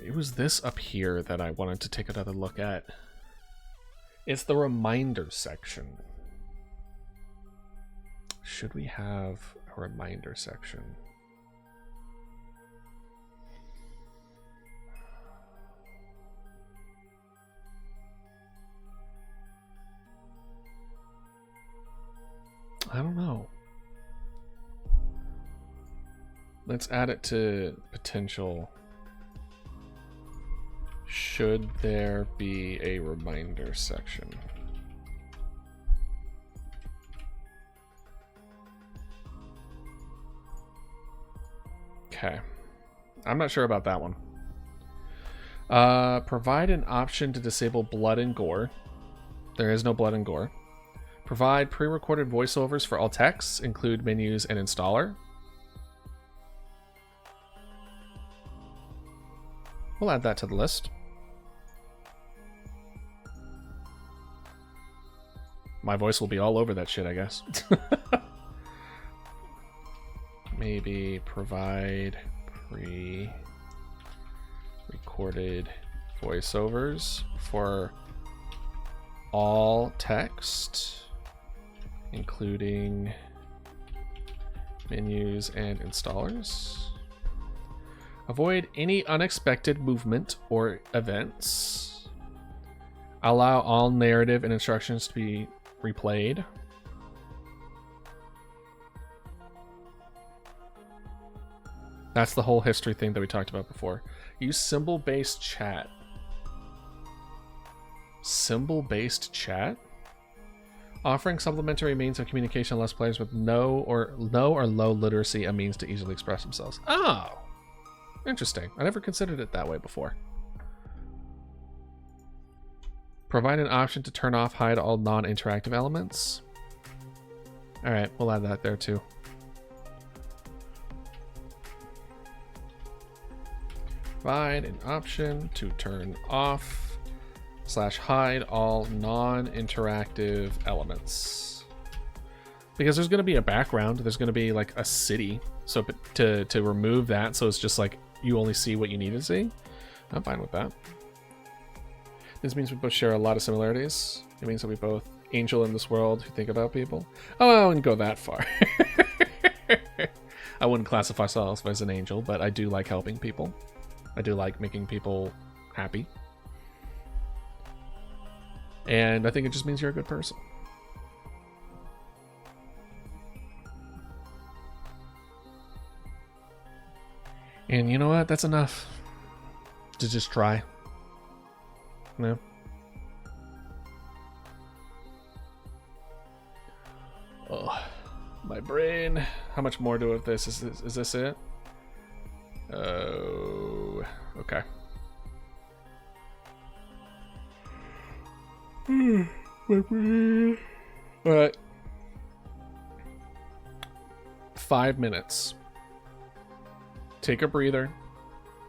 It was this up here that I wanted to take another look at. It's the reminder section. Should we have a reminder section? I don't know. Let's add it to potential. Should there be a reminder section? Okay. I'm not sure about that one. Provide an option to disable blood and gore. There is no blood and gore. Provide pre-recorded voiceovers for all texts, include menus and installer. We'll add that to the list. My voice will be all over that shit, I guess. Maybe provide pre-recorded voiceovers for all text, including menus and installers. Avoid any unexpected movement or events. Allow all narrative and instructions to be replayed. That's the whole history thing that we talked about before. Use symbol-based chat. Symbol-based chat? Offering supplementary means of communication allows players with no or low literacy a means to easily express themselves. Oh! Interesting. I never considered it that way before. Provide an option to turn off, hide all non-interactive elements. Alright, we'll add that there too. Provide an option to turn off / hide all non-interactive elements. Because there's going to be a background, there's going to be like a city. So to remove that, so it's just like you only see what you need to see, I'm fine with that. This means we both share a lot of similarities. It means that we both angel in this world who think about people. Oh, I wouldn't go that far. I wouldn't classify myself as an angel, but I do like helping people. I do like making people happy. And I think it just means you're a good person. And you know what? That's enough to just try. No. Oh, my brain. How much more do of this? Is this it? Oh, okay. My brain. All right. 5 minutes. Take a breather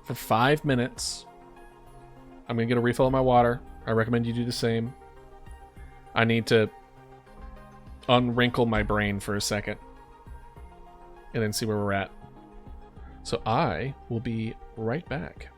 for 5 minutes. I'm gonna get a refill of my water. I recommend you do the same. I need to unwrinkle my brain for a second and then see where we're at. So I will be right back.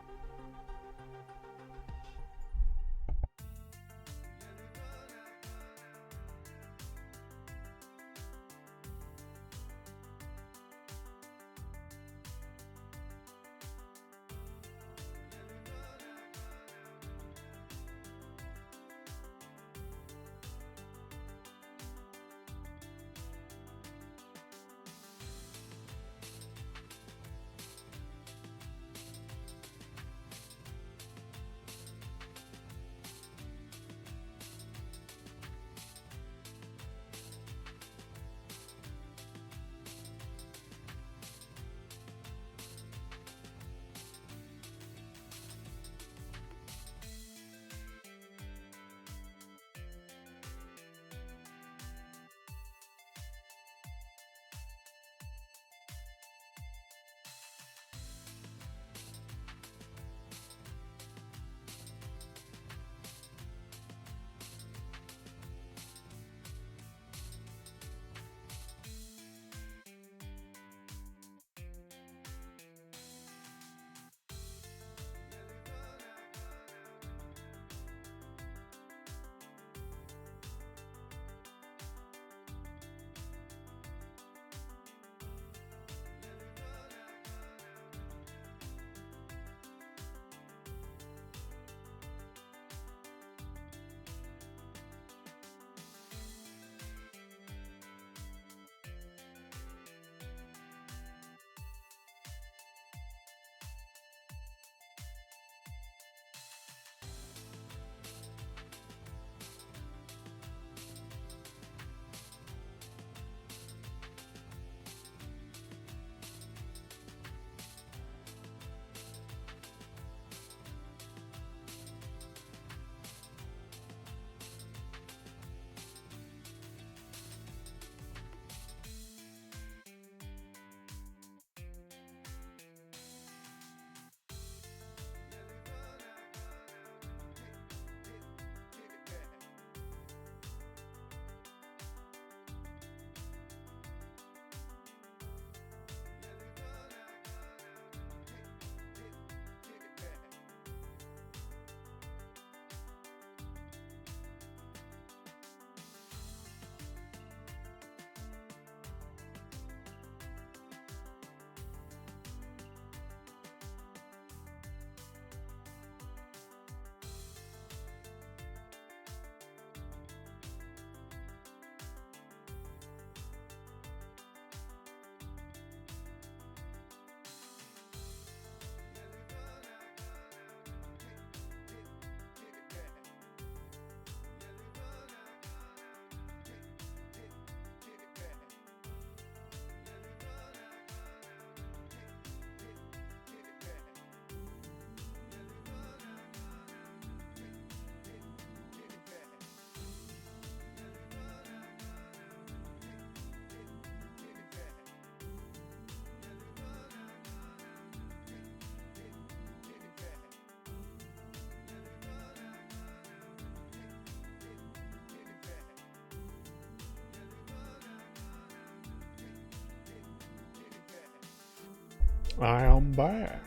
I am back.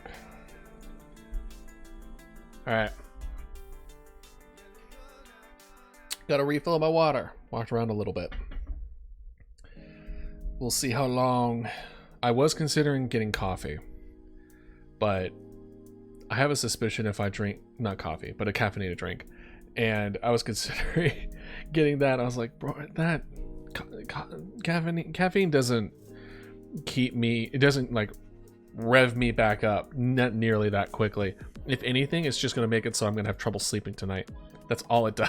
Alright. Got a refill of my water. Walked around a little bit. We'll see how long. I was considering getting coffee, but I have a suspicion if I drink, not coffee, but a caffeinated drink. And I was considering getting that. I was like, bro, that caffeine doesn't keep me, it doesn't like rev me back up not nearly that quickly. If anything, it's just going to make it so I'm going to have trouble sleeping tonight. That's all it does.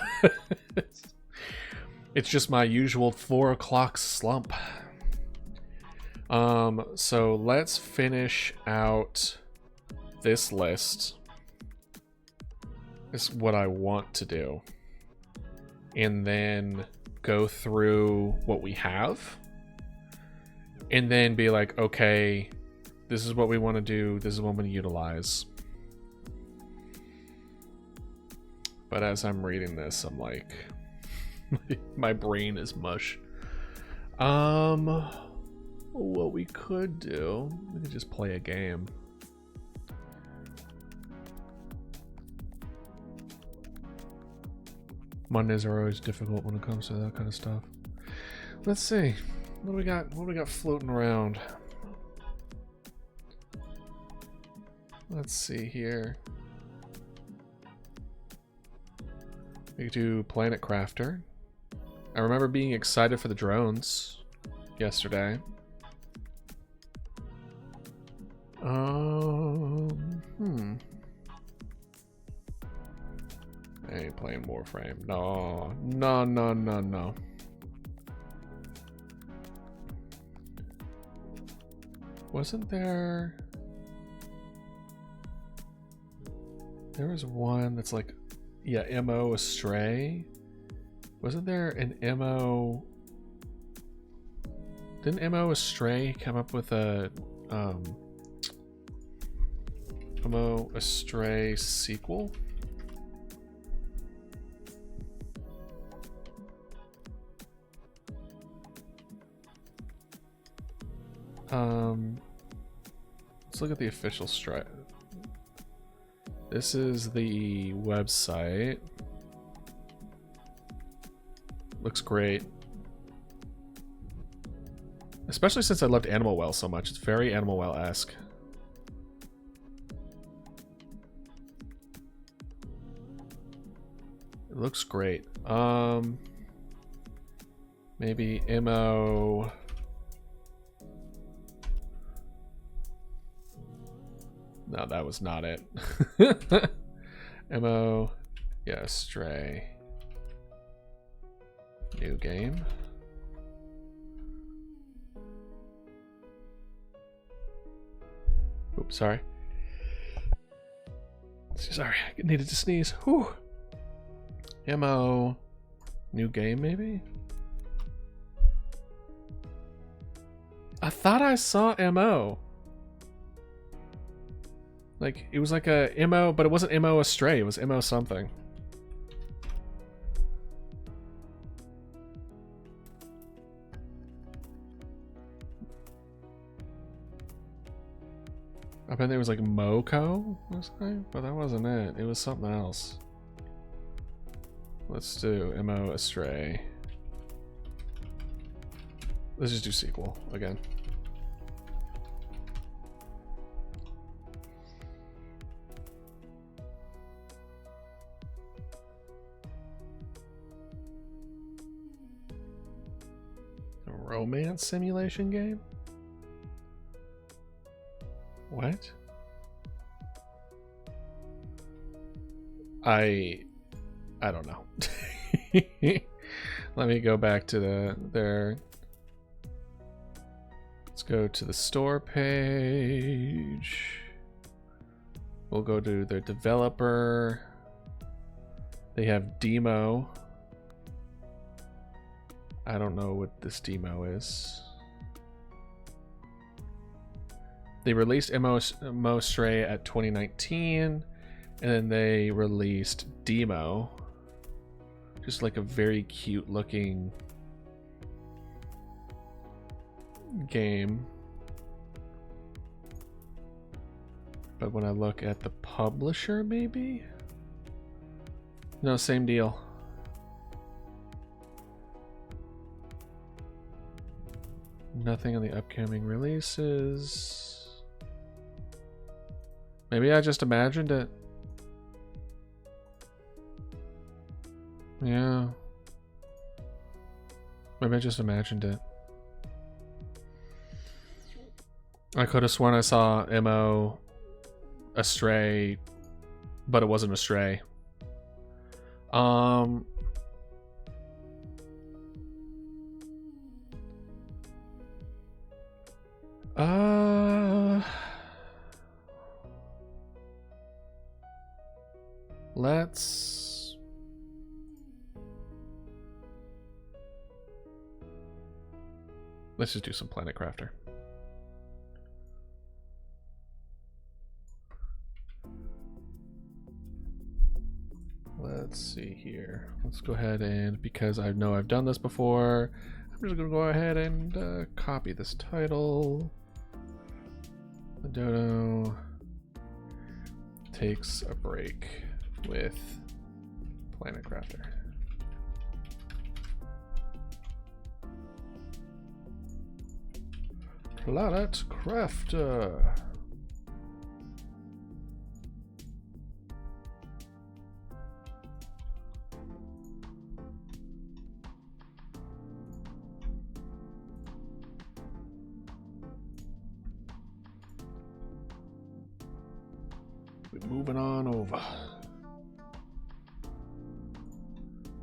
It's just my usual 4 o'clock slump. So let's finish out this list. This is what I want to do. And then go through what we have. And then be like, okay, this is what we want to do. This is what I'm going to utilize. But as I'm reading this, I'm like, my brain is mush. What we could do, we could just play a game. Mondays are always difficult when it comes to that kind of stuff. Let's see. What do we got? What do we got floating around? Let's see here. We could do Planet Crafter. I remember being excited for the drones yesterday. I ain't playing Warframe. No. Wasn't there... There was one that's like... Yeah, MO Astray. Wasn't there an MO... Didn't MO Astray come up with a... MO Astray sequel? Let's look at the official strat. This is the website. Looks great. Especially since I loved Animal Well so much. It's very Animal Well-esque. It looks great. Maybe MO... No, that was not it. MO... Yeah, Stray. New game. Oops, sorry. Sorry, I needed to sneeze. Whew. MO... New game, maybe? I thought I saw MO. Like, it was like a MO, but it wasn't MO Astray, it was MO something. I bet there was like Moco or something, but that wasn't it. It was something else. Let's do MO Astray. Let's just do sequel again. A romance simulation game? What? I don't know. Let me go back to their. Let's go to the store page. We'll go to their developer. They have demo. I don't know what this demo is. They released MO Stray at 2019, and then they released Demo. Just like a very cute looking game. But when I look at the publisher, maybe? No, same deal. Nothing on the upcoming releases. Maybe I just imagined it. Yeah. Maybe I just imagined it. I could have sworn I saw MO Astray, but it wasn't Astray. Let's just do some Planet Crafter. Let's see here. Let's go ahead and, because I know I've done this before, I'm just gonna go ahead and copy this title. The dodo takes a break with Planet Crafter. Planet Crafter. We're moving on over.